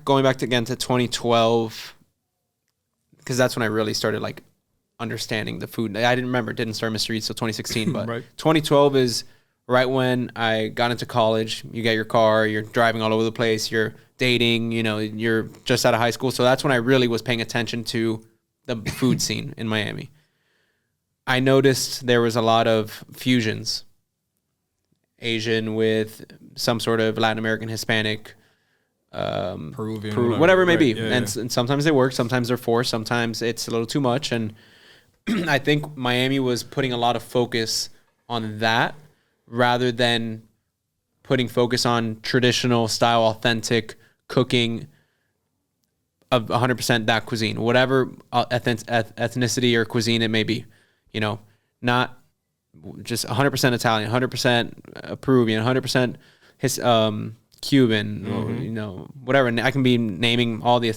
B: Going back again to 2012, because that's when I really started like understanding the food. I didn't start MrEats till 2016, but right. 2012 is right when I got into college. You get your car, you're driving all over the place, you're dating, you know, you're just out of high school. So that's when I really was paying attention to the food scene in Miami. I noticed there was a lot of fusions, Asian with some sort of Latin American, Hispanic,
A: Peruvian,
B: whatever it may be.
A: Yeah,
B: and sometimes they work, sometimes they're forced, sometimes it's a little too much. And I think Miami was putting a lot of focus on that rather than putting focus on traditional style, authentic cooking of 100% that cuisine, whatever ethnicity or cuisine it may be, you know, not just 100% Italian, 100% Peruvian, 100% Cuban, or, you know, whatever. And I can be naming all the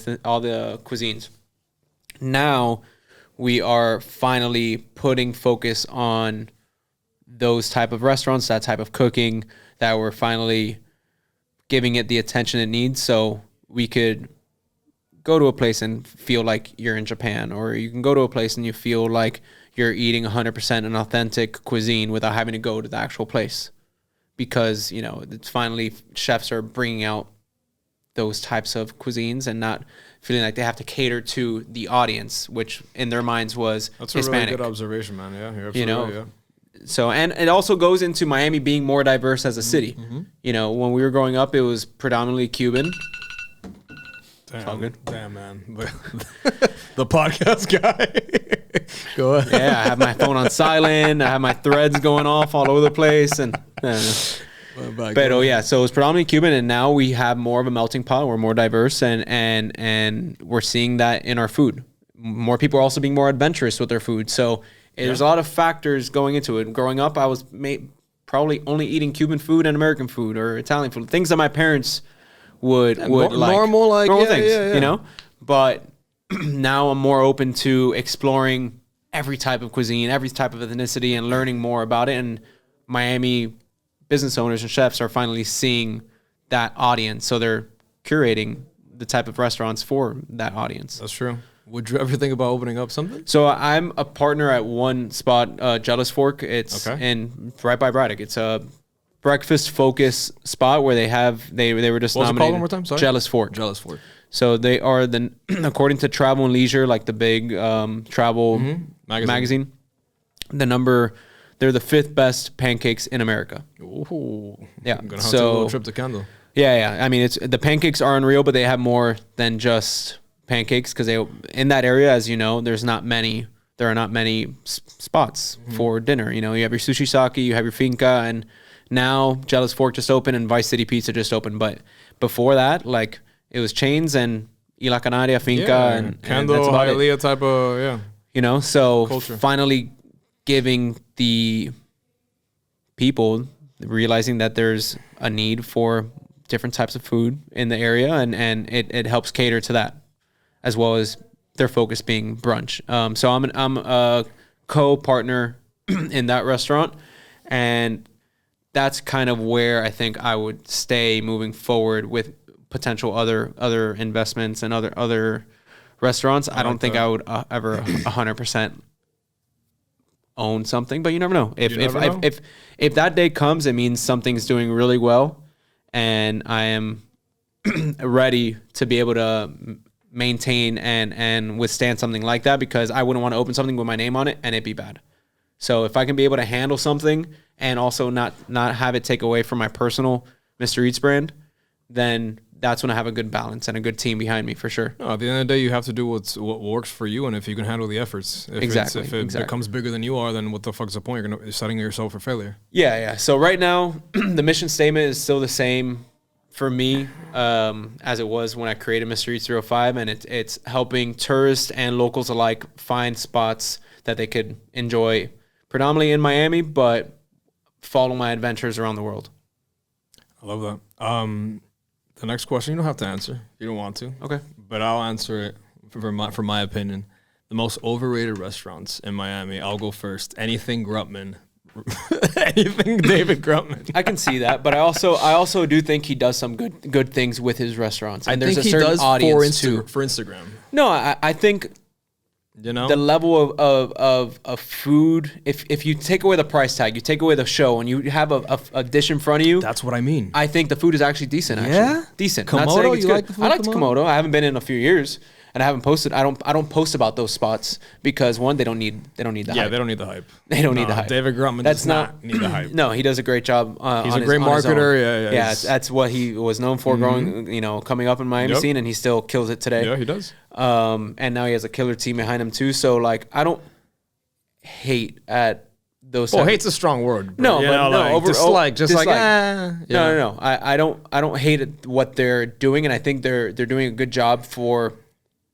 B: cuisines. Now we are finally putting focus on those type of restaurants, that type of cooking, that we're finally giving it the attention it needs, so we could go to a place and feel like you're in Japan, or you can go to a place and you feel like you're eating 100% an authentic cuisine without having to go to the actual place. Because, you know, it's finally chefs are bringing out those types of cuisines and not feeling like they have to cater to the audience, which in their minds was Hispanic. That's a really good
A: observation, man. Yeah, you're absolutely
B: you know,
A: right, yeah.
B: So, and it also goes into Miami being more diverse as a city. You know, when we were growing up, it was predominantly Cuban.
A: Damn, man. The podcast guy. Go ahead.
B: Yeah, I have my phone on silent. I have my threads going off all over the place. And but yeah, so it's predominantly Cuban, and now we have more of a melting pot. We're more diverse, and we're seeing that in our food. More people are also being more adventurous with their food. So there's a lot of factors going into it. Growing up, I was probably only eating Cuban food and American food or Italian food, things that my parents would like
A: normal
B: things, you know. But now I'm more open to exploring every type of cuisine, every type of ethnicity, and learning more about it. And Miami business owners and chefs are finally seeing that audience, so they're curating the type of restaurants for that audience.
A: That's true. Would you ever think about opening up something?
B: So I'm a partner at one spot, Jealous Fork. It's right by Braddock. It's a breakfast focus spot where they were just
A: What's
B: nominated.
A: it called one more time? Sorry?
B: Jealous Fork.
A: Jealous Fork.
B: So they are according to Travel and Leisure, like the big travel magazine. They're the 5th best pancakes in America.
A: Ooh.
B: Yeah.
A: I'm gonna have to take a little trip to Kendall.
B: Yeah. I mean, the pancakes are unreal, but they have more than just pancakes, because in that area, as you know, there are not many spots for dinner. You know, you have your Sushi Sake, you have your Finca, and now Jealous Fork just opened and Vice City Pizza just opened. But before that, like, it was chains and La Canaria, Finca, and
A: Kendall, Hialeah type of,
B: you know, so
A: culture.
B: Finally giving the people, realizing that there's a need for different types of food in the area, and it helps cater to that, as well as their focus being brunch. So I'm a co-partner in that restaurant, and that's kind of where I think I would stay moving forward with potential other investments and other restaurants. I don't think I would ever 100% own something, but you never know. If that day comes, it means something's doing really well, and I am ready to be able to maintain and withstand something like that, because I wouldn't want to open something with my name on it and it be bad. So if I can be able to handle something and also not have it take away from my personal Mr. Eats brand, then that's when I have a good balance and a good team behind me, for sure.
A: No, at the end of the day, you have to do what works for you, and if you can handle the efforts. If it becomes bigger than you are, then what the fuck's the point? You're setting yourself for failure.
B: Yeah. So right now, the mission statement is still the same for me as it was when I created MrEats305, and it's helping tourists and locals alike find spots that they could enjoy, predominantly in Miami, but follow my adventures around the world.
A: I love that. The next question, you don't have to answer. You don't want to.
B: Okay.
A: But I'll answer it for my opinion. The most overrated restaurants in Miami. I'll go first. Anything Grutman. Anything David Grutman.
B: I can see that, but I also do think he does some good things with his restaurants. And there's a certain audience
A: for Instagram.
B: No, I think, you know, the level of food, if you take away the price tag, you take away the show, and you have a dish in front of you.
A: That's what I mean.
B: I think the food is actually decent. Decent.
A: Komodo,
B: not saying it's
A: you
B: good.
A: like the food?
B: I liked Komodo. I haven't been in a few years, and I haven't posted. I don't post about those spots because, one, they don't need the hype.
A: Yeah, they don't need the hype.
B: They don't need the hype.
A: David Grutman does not need the hype.
B: No, he does a great job.
A: He's a great marketer.
B: Yeah, that's what he was known for, coming up in Miami scene, and he still kills it today.
A: Yeah, he does.
B: And now he has a killer team behind him too. So like, hate at those.
A: Well, hate's a strong word.
B: No,
A: you
B: but
A: know,
B: no,
A: like,
B: over
A: dislike, just
B: dislike.
A: like yeah.
B: No. I don't hate it, what they're doing, and I think they're doing a good job for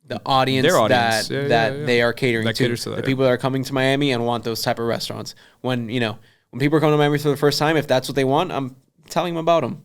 B: the audience,
A: Their audience.
B: that they are catering
A: That
B: to.
A: caters to that,
B: The people that are coming to Miami and want those type of restaurants. When people are coming to Miami for the first time, if that's what they want, I'm telling them about them.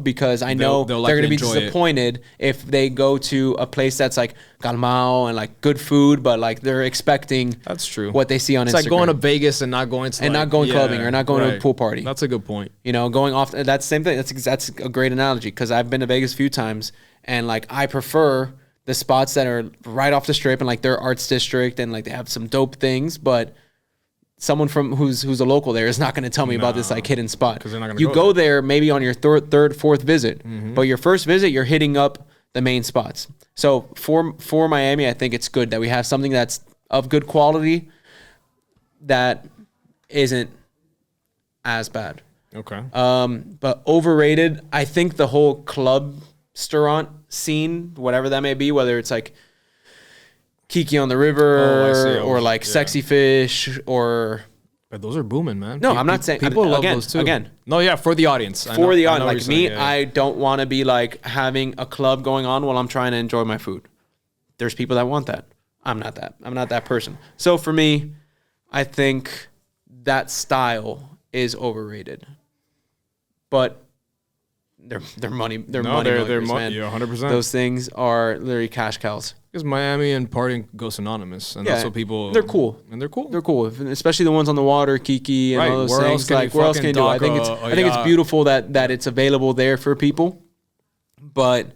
B: Because I know
A: they'll
B: they're going to be
A: enjoy it.
B: disappointed if they go to a place that's like calmao and like good food, but like they're expecting
A: That's true.
B: what they see on
A: It's
B: Instagram.
A: like going to Vegas and not going to
B: And not going clubbing or not going to a pool party.
A: That's a good point.
B: Going off, that's the same thing. That's a great analogy, because I've been to Vegas a few times, and like I prefer the spots that are right off the strip and like their arts district, and like they have some dope things, but someone from who's a local there is not going to tell me about this like hidden spot.
A: 'Cause they're not gonna
B: you
A: go
B: go there maybe on your third, fourth visit, but your first visit you're hitting up the main spots. So for Miami, I think it's good that we have something that's of good quality that isn't as bad.
A: Okay.
B: But overrated, I think the whole club restaurant scene, whatever that may be, whether it's like Kiki on the River or like Sexy Fish or...
A: But those are booming, man.
B: No, I'm not saying...
A: People love
B: again,
A: those too.
B: Again.
A: No, yeah, for the audience.
B: For the audience.
A: what
B: Like
A: you're
B: me,
A: saying, yeah.
B: I don't want to be like having a club going on while I'm trying to enjoy my food. There's people that want that. I'm not that. I'm not that person. So for me, I think that style is overrated. But they're money. They're money.
A: They're
B: man.
A: yeah, 100%.
B: Those things are literally cash cows.
A: Because Miami and partying go synonymous, and that's what people.
B: They're cool.
A: And they're cool.
B: They're cool, especially the ones on the water, Kiki, and
A: Right.
B: all those
A: Where else
B: things.
A: can
B: Like
A: you
B: where else can you do?
A: fucking
B: I think it's beautiful that it's available there for people, but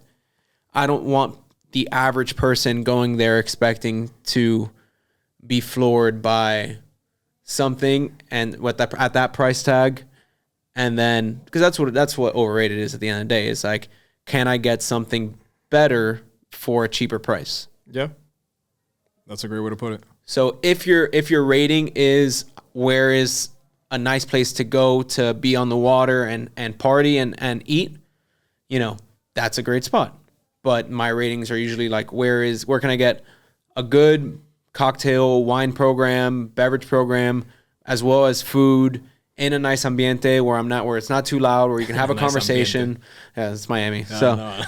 B: I don't want the average person going there expecting to be floored by something and at that price tag, and then because that's what overrated is at the end of the day. Is like, can I get something better for a cheaper price?
A: Yeah, that's a great way to put it.
B: So if your rating is where is a nice place to go to be on the water and party and eat, that's a great spot. But my ratings are usually like, where can I get a good cocktail, wine program, beverage program, as well as food in a nice ambiente where it's not too loud, where you can have a
A: Nice
B: conversation. Yeah, it's Miami.
A: No.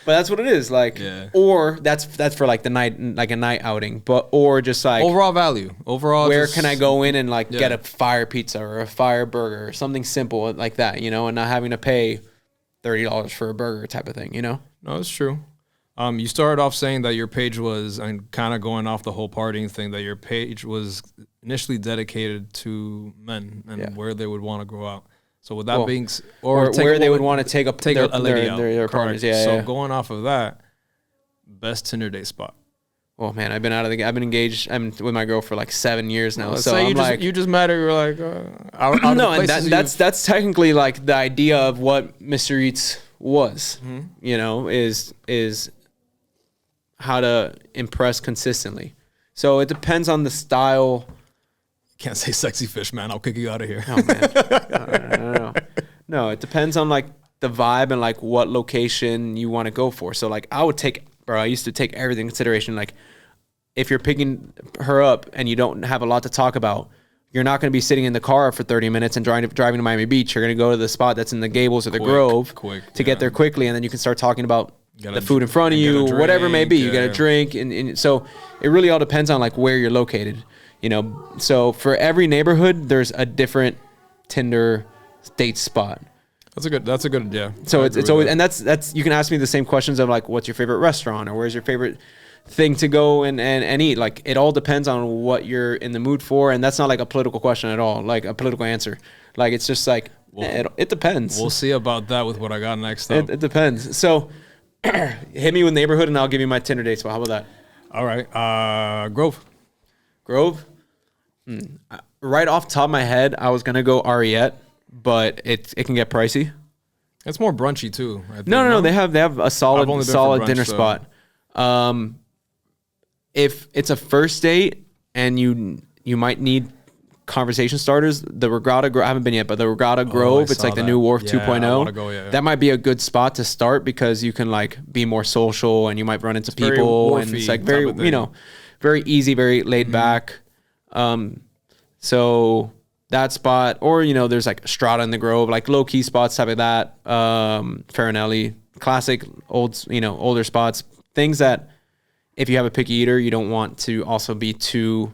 B: But that's what it is. Like, or that's for like the night, like a night outing, or just like
A: overall value.
B: Where can I go in and like get a fire pizza or a fire burger or something simple like that, and not having to pay $30 for a burger type of thing,
A: No, it's true. You started off saying that your page was, and kind of going off the whole partying thing, that your page was initially dedicated to men and where they would want to go out. So with that being,
B: or where they would want to take
A: a lady out,
B: their partners. Yeah.
A: So going off of that, best Tinder date spot.
B: Oh man, I've been engaged. I'm with my girl for like 7 years now. So
A: you just met her. You're like,
B: no, and that's technically like the idea of what Mr. Eats was. Is how to impress consistently. So it depends on the style.
A: Can't say Sexy Fish, man. I'll kick you out of here.
B: Oh man, no. It depends on like the vibe and like what location you want to go for. So like I used to take everything in consideration. Like if you're picking her up and you don't have a lot to talk about, you're not going to be sitting in the car for 30 minutes and driving to Miami Beach. You're going to go to the spot that's in the Gables or the Grove to get there quickly, and then you can start talking about the food in front of you, whatever it may be. You got a drink, and so it really all depends on like where you're located. So for every neighborhood, there's a different Tinder date spot.
A: That's a good yeah.
B: So it's always, and that's you can ask me the same questions of like, what's your favorite restaurant, or where's your favorite thing to go and eat. Like it all depends on what you're in the mood for, and that's not like a political question at all, like a political answer. Like it's just like it depends.
A: We'll see about that with what I got next up.
B: It depends. So hit me with neighborhood and I'll give you my Tinder date spot. How about that?
A: All right. Grove.
B: Right off the top of my head, I was gonna go Ariette, but it can get pricey.
A: It's more brunchy too. I think.
B: No. They have a solid
A: brunch,
B: dinner spot. If it's a first date and you might need conversation starters, the Regatta Grove, I haven't been yet, but the Regatta Grove, it's like the new Wharf 2.0. That might be a good spot to start because you can like be more social and you might run into people, and it's like very easy, very laid back. So that spot, or, you know, there's like Strata in the Grove, like low key spots, type of that. Farinelli, classic older spots, things that if you have a picky eater, you don't want to also be too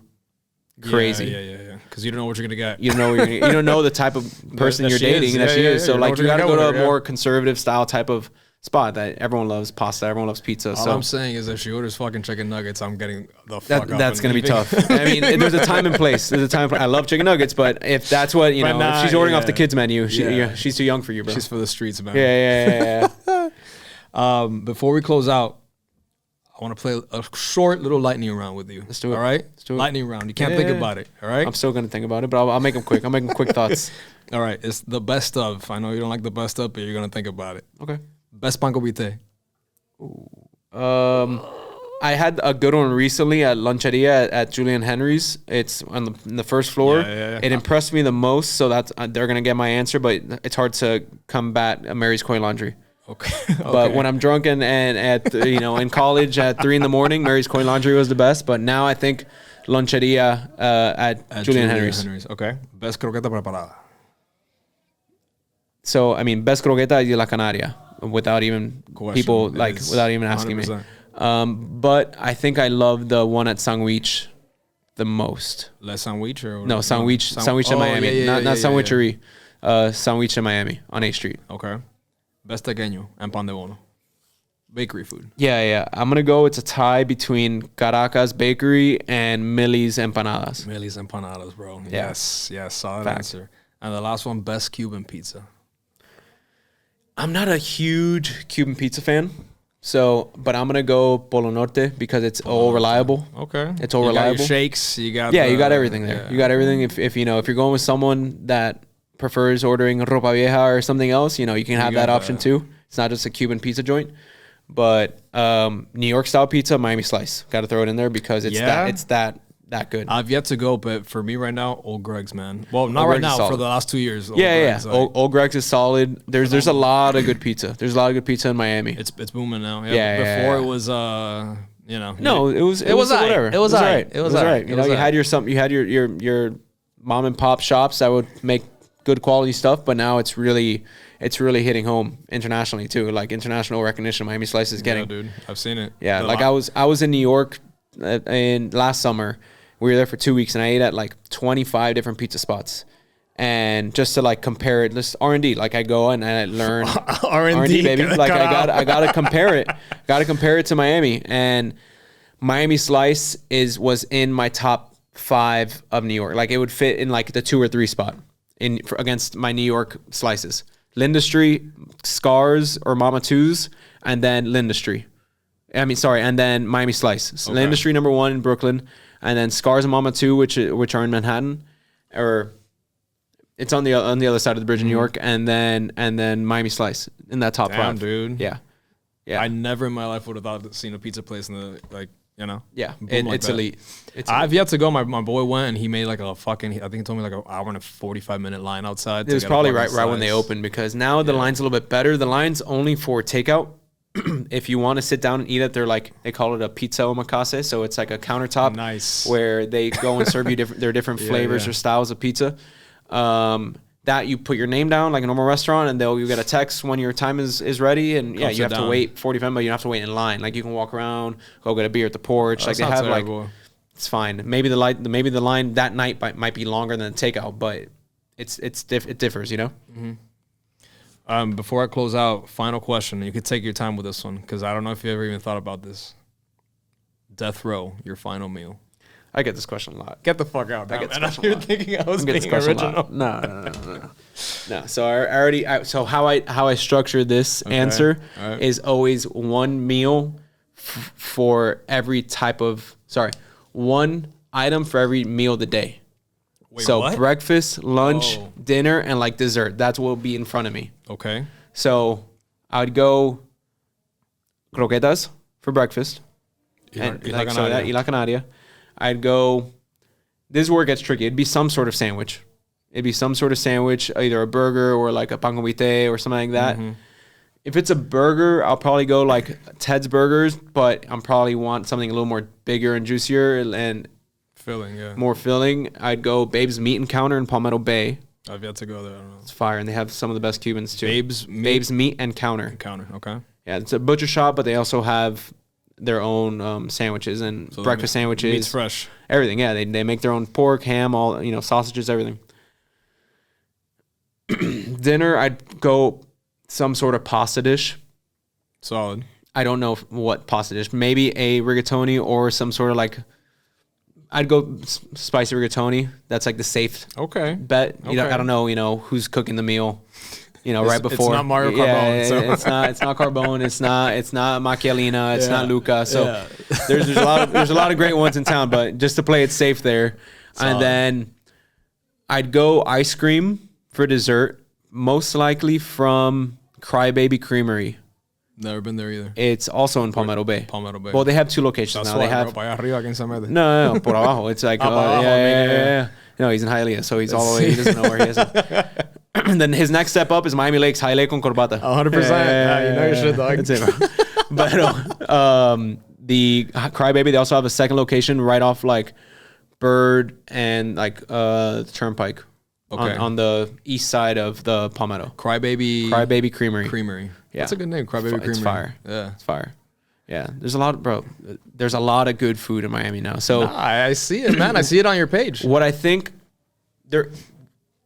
B: crazy.
A: Yeah. Because you don't know what you're gonna get.
B: You know, you don't know the type of person you're dating that she is. So like, you got to go to a more conservative style type of spot that everyone loves pasta, everyone loves pizza.
A: All I'm saying is if she orders fucking chicken nuggets, I'm getting the fuck up.
B: That's gonna be tough. I mean, there's a time and place. There's a time. I love chicken nuggets, but if that's what if she's ordering off the kids menu, she's too young for you, bro.
A: She's for the streets, man.
B: Yeah.
A: Before we close out, I want to play a short little lightning round with you.
B: Let's do it.
A: All right?
B: Let's do it.
A: Lightning round. You can't think about it. All right?
B: I'm still gonna think about it, but I'll make them quick. I'll make them quick thoughts.
A: All right. It's the best of. I know you don't like the best of, but you're gonna think about it.
B: Okay.
A: Best pan con vite.
B: I had a good one recently at Luncheria at Julian Henry's. It's on the first floor.
A: Yeah.
B: It impressed me the most, so that's they're gonna get my answer. But it's hard to combat Mary's Coin Laundry.
A: Okay.
B: But when I'm drunk and at in college at 3 a.m, Mary's Coin Laundry was the best. But now I think Luncheria at Julian Henry's.
A: Okay. Best croqueta preparada.
B: So I mean, best croqueta is La Canaria, without even without even asking 100%. Me. But I think I love the one at Sandwich the most.
A: La Sandwich or
B: no Sandwich in Miami, not Sandwichery. Sandwich in Miami on 8th Street.
A: Okay. Best tequeño and pan de bono. Bakery food.
B: Yeah. I'm gonna go. It's a tie between Caracas Bakery and Millie's Empanadas.
A: Millie's Empanadas, bro.
B: Yeah.
A: Yes. Solid answer. And the last one, best Cuban pizza.
B: I'm not a huge Cuban pizza fan, but I'm gonna go Polo Norte because it's all reliable.
A: Okay.
B: It's all reliable.
A: You got your shakes. You got
B: you got everything there. Yeah. You got everything. If you're going with someone that prefers ordering ropa vieja or something else, you can have that option too. It's not just a Cuban pizza joint, but New York style pizza, Miami Slice. Got to throw it in there because it's that good.
A: I've yet to go, but for me right now, Old Greg's, man. Well, not right now. For the last 2 years.
B: Old Greg's is solid. There's a lot of good pizza. There's a lot of good pizza in Miami.
A: It's booming now. Before it was
B: No, it was whatever.
A: It was alright.
B: It was alright. You had your mom and pop shops that would make good quality stuff, but now it's really hitting home internationally too. Like international recognition, Miami Slice is getting.
A: Yeah, dude, I've seen it.
B: Yeah, I was in New York in last summer. We were there for 2 weeks, and I ate at like 25 different pizza spots. And just to like compare it, just R&D. Like I go and I learn R&D, baby. Like I gotta compare it. Gotta compare it to Miami. And Miami Slice was in my top 5 of New York. Like it would fit in like the 2 or 3 spot against my New York slices. Lindustry, Scars or Mama Two's, and then Lindustry. And then Miami Slice. So okay. Lindustry number 1 in Brooklyn, and then Scars and Mama 2, which are in Manhattan, or it's on the other side of the bridge in New York, and then Miami Slice in that top 5.
A: Dude.
B: Yeah.
A: I never in my life would have seen a pizza place in the
B: Yeah, it's elite.
A: I've yet to go. My boy went and he made like a fucking. I think he told me like an hour and a 45-minute line outside.
B: It was probably right when they opened, because now the line's a little bit better. The line's only for takeout. If you want to sit down and eat it, they call it a pizza omakase. So it's like a countertop, where they go and serve you their different flavors or styles of pizza. That you put your name down like a normal restaurant, and you get a text when your time is ready, and you have to wait 45 minutes, but you don't have to wait in line. Like you can walk around, go get a beer at the porch. Like they have terrible. It's fine. Maybe the line that night might be longer than the takeout, but it differs,
A: Mm-hmm. Before I close out, final question. You could take your time with this one because I don't know if you ever even thought about this. Death row, your final meal.
B: I get this question a lot.
A: Get the fuck out.
B: I get this question
A: You're thinking I was being original.
B: No. So how I structure this answer is always one meal for every one item for every meal of the day.
A: Wait,
B: so
A: what?
B: Breakfast, lunch, dinner, and like dessert. That's what will be in front of me.
A: Okay.
B: So I would go croquetas for breakfast. Y la canaria. I'd go, this is where it gets tricky. It'd be some sort of sandwich. Either a burger or like a pan con vite or something like that. Mm-hmm. If it's a burger, I'll probably go like Ted's Burgers, but I'm probably want something a little more bigger and juicier. And
A: filling, yeah.
B: More filling. I'd go Babe's Meat Encounter in Palmetto Bay.
A: I've yet to go there. I don't know.
B: It's fire, and they have some of the best Cubans too.
A: Babe's
B: Meat Encounter.
A: Okay.
B: Yeah, it's a butcher shop, but they also have their own sandwiches and breakfast sandwiches.
A: Meat's fresh.
B: Everything, yeah. They make their own pork, ham, all sausages, everything. Dinner, I'd go some sort of pasta dish.
A: Solid.
B: I don't know what pasta dish. Maybe a rigatoni or some sort of like. I'd go spicy rigatoni. That's like the safe bet. I don't know, who's cooking the meal. Right before.
A: It's not Mario Carbone. So.
B: It's not Carbone. It's not Macchialina. It's not Luca. So there's a lot of great ones in town. But just to play it safe there, and then I'd go ice cream for dessert. Most likely from Crybaby Creamery.
A: Never been there either.
B: It's also in Palmetto Bay.
A: Palmetto Bay.
B: Well, they have 2 locations now. They have. No, por abajo. It's like yeah. No, he's in Hialeah, so he's all the way. He doesn't know where he is. And then his next step up is Miami Lakes Hialeah con Corbata.
A: 100%. You know your shit, dog.
B: That's it, bro. But the Crybaby, they also have a second location right off like Bird and like Turnpike. Okay. On the east side of the Palmetto.
A: Crybaby Creamery. Yeah. That's a good name, Crybaby Creamery.
B: It's fire.
A: Yeah.
B: It's fire. Yeah. There's a lot of good food in Miami now. So
A: I see it, man. I see it on your page.
B: What I think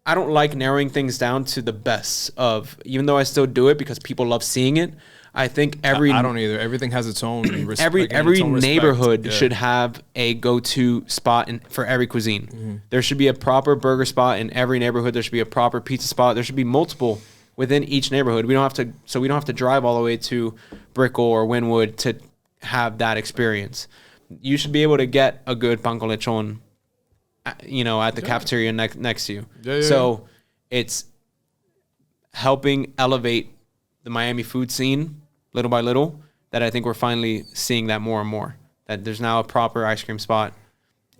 B: I don't like narrowing things down to the best of, even though I still do it because people love seeing it. I think
A: I don't either. Everything has its own respect.
B: Every neighborhood should have a go-to spot for every cuisine. Mm-hmm. There should be a proper burger spot in every neighborhood. There should be a proper pizza spot. There should be multiple within each neighborhood. We don't have to drive all the way to Brickell or Wynwood to have that experience. You should be able to get a good pan con lechon, at the cafeteria next to you. So it's helping elevate the Miami food scene little by little, that I think we're finally seeing that more and more. That there's now a proper ice cream spot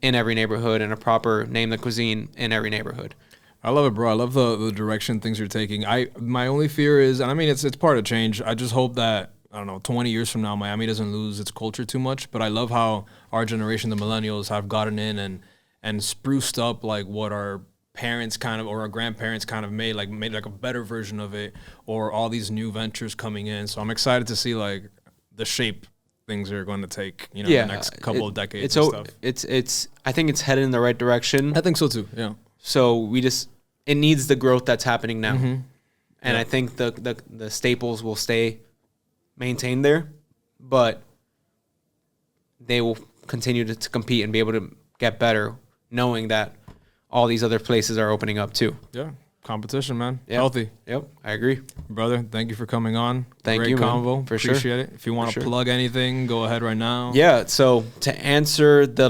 B: in every neighborhood and a proper name the cuisine in every neighborhood.
A: I love it, bro. I love the direction things you're taking. My only fear is, and I mean it's part of change. I just hope that 20 years from now, Miami doesn't lose its culture too much. But I love how our generation, the millennials, have gotten in and spruced up like what our parents or our grandparents made like a better version of it, or all these new ventures coming in. So I'm excited to see like the shape things are going to take, the next couple of decades and stuff.
B: It's I think it's headed in the right direction.
A: I think so too. Yeah.
B: So it needs the growth that's happening now. Mm-hmm. And I think the staples will stay maintained there, but they will continue to compete and be able to get better, knowing that all these other places are opening up too.
A: Yeah. Competition, man.
B: Yep.
A: Healthy.
B: Yep. I agree.
A: Brother, thank you for coming on.
B: Thank you,
A: convo.
B: Man. For
A: Appreciate
B: sure.
A: it. If you want to plug anything, go ahead right now.
B: Yeah. So to answer the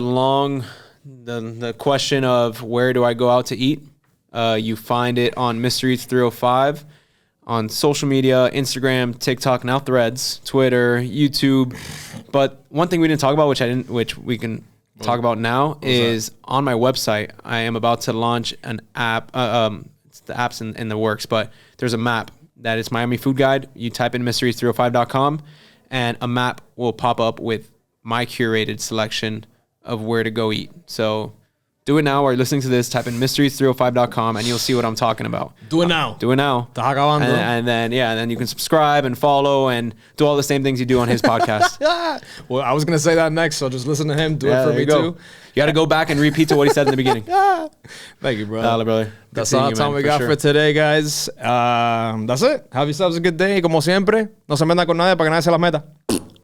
B: question of where do I go out to eat, you find it on MrEats305 on social media, Instagram, TikTok, now Threads, Twitter, YouTube. But one thing we didn't talk about, which we can talk about now, is on my website. I am about to launch an app. The app's in the works, but there's a map that is Miami Food Guide. You type in MrEats305.com and a map will pop up with my curated selection of where to go eat. So do it now, or you're listening to this, type in MrEats305.com and you'll see what I'm talking about.
A: Do it now.
B: Do it now. And then you can subscribe and follow and do all the same things you do on his podcast.
A: Well, I was going to say that next, so just listen to him. Do it for me too.
B: You got to go back and repeat to what he said in the beginning.
A: Thank you, brother.
B: Dale, brother.
A: That's all the time we got for today, guys. That's it. Have yourselves a good day. Como siempre, no se metan con nadie para que nadie se las meta.